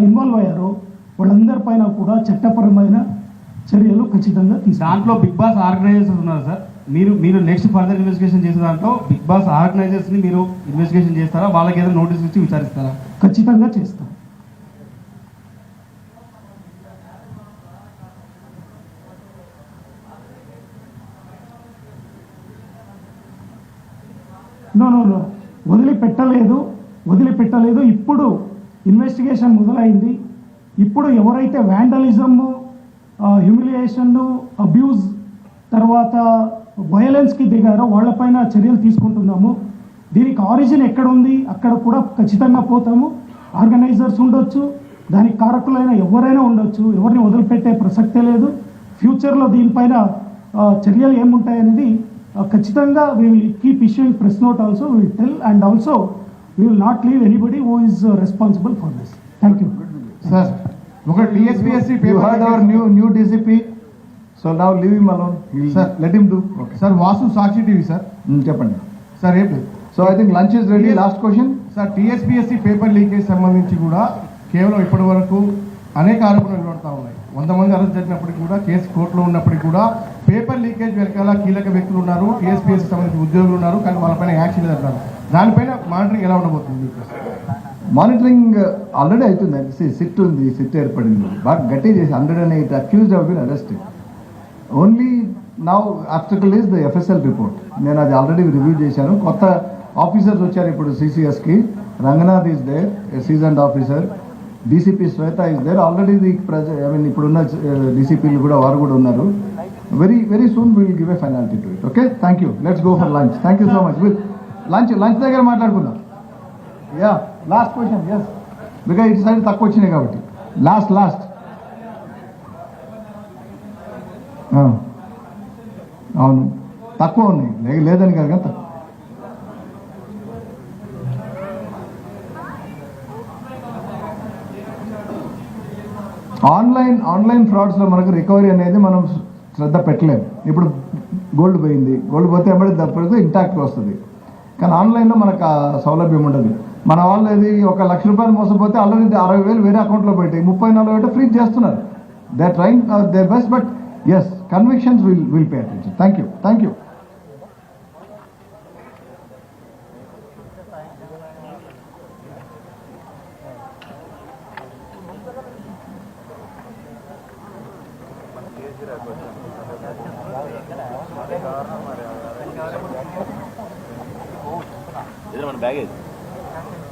involve అయ్యారో వాళ్ళందరిపైన కూడా చట్టపరమైన చర్యలు ఖచ్చితంగా తీసుకుంటారు. దాంట్లో బిగ్ బాస్ ఆర్గనైజర్స్ ఉన్నారు సార్. మీరు నెక్స్ట్ ఫర్దర్ ఇన్వెస్టిగేషన్ చేసే దాంట్లో బిగ్ బాస్ ఆర్గనైజర్స్ని మీరు ఇన్వెస్టిగేషన్ చేస్తారా, వాళ్ళకి ఏదైనా నోటీస్ ఇచ్చి విచారిస్తారా? ఖచ్చితంగా చేస్తాం. నో వదిలిపెట్టలేదు. ఇప్పుడు ఇన్వెస్టిగేషన్ మొదలైంది. ఇప్పుడు ఎవరైతే వ్యాండలిజమ్, హ్యూమిలియేషన్, అబ్యూజ్, తర్వాత వయలెన్స్కి దిగారో వాళ్ళపైన చర్యలు తీసుకుంటున్నాము. దీనికి ఆరిజిన్ ఎక్కడ ఉంది అక్కడ కూడా ఖచ్చితంగా పోతాము. ఆర్గనైజర్స్ ఉండొచ్చు, దానికి కారకులైన ఎవరైనా ఉండొచ్చు, ఎవరిని వదిలిపెట్టే ప్రసక్తే లేదు. ఫ్యూచర్లో దీనిపైన చర్యలు ఏముంటాయనేది ఖచ్చితంగా we will keep issuing press note also, we will tell, and also we will not leave anybody who is responsible for this. Thank you. Sir, look at TSPSC paper. You heard our new DCP, so now leave him alone. Sir, let him do. Okay. Sir, Vasu Sakshi TV, sir. చెప్పండి. Sir, so I think lunch is ready. Last question. Sir, TSPSC paper leakage సంబంధించి కూడా కేవలం ఇప్పటి వరకు అనేక ఆరోపణలు నిలబడతా ఉన్నాయి. 100 మంది అరెస్ట్ జరిగినప్పటికీ కూడా, కేసు కోర్టులో ఉన్నప్పటికీ కూడా పేపర్ లీకేజ్ వెనకాల కీలక వ్యక్తులు ఉన్నారు, టీఎస్పీఎస్సీ సంబంధించిన ఉద్యోగులు ఉన్నారు, కానీ వాళ్ళపైన యాక్షన్ అంటారు. దానిపైన మానిటరింగ్ ఎలా ఉండబోతుంది? మానిటరింగ్ ఆల్రెడీ అవుతుంది. సిట్ ఉంది, సిట్ ఏర్పడింది, బాగా గట్టి చేసి 108 accused have been arrested. Only now obstacle is the FSL report. నేను అది ఆల్రెడీ రివ్యూ చేశాను. కొత్త ఆఫీసర్స్ వచ్చారు ఇప్పుడు సిసిఎస్కి. Ranganath is there, seasoned officer. DCP Shweta is there. Already ఇప్పుడున్న డీసీపీలు కూడా వారు కూడా ఉన్నారు. Very soon we will give a finality to it. Okay, thank you. Let's go for lunch. Thank you so much. Lunch దగ్గర మాట్లాడుకుందాం. Yeah, last question. Yes, because ఇటు side తక్కువ వచ్చినాయి కాబట్టి లాస్ట్ అవును తక్కువ ఉన్నాయి, లేదని కాదు కదా. ఆన్లైన్ ఫ్రాడ్స్లో మనకు రికవరీ అనేది మనం శ్రద్ధ పెట్టలేము. ఇప్పుడు గోల్డ్ పోతే ఎంబడి తప్పడితే ఇంటాక్ట్గా వస్తుంది. కానీ ఆన్లైన్లో మనకు ఆ సౌలభ్యం ఉండదు. మన వాళ్ళు ఇది 1 లక్ష రూపాయలు మోసపోతే ఆల్రెడీ 60,000 వేరే అకౌంట్లో పెట్టాయి, 30-40 ఫ్రీజ్ చేస్తున్నారు. They are trying their best, but yes, convictions will pay attention. Thank you. మన బ్యాగేజ్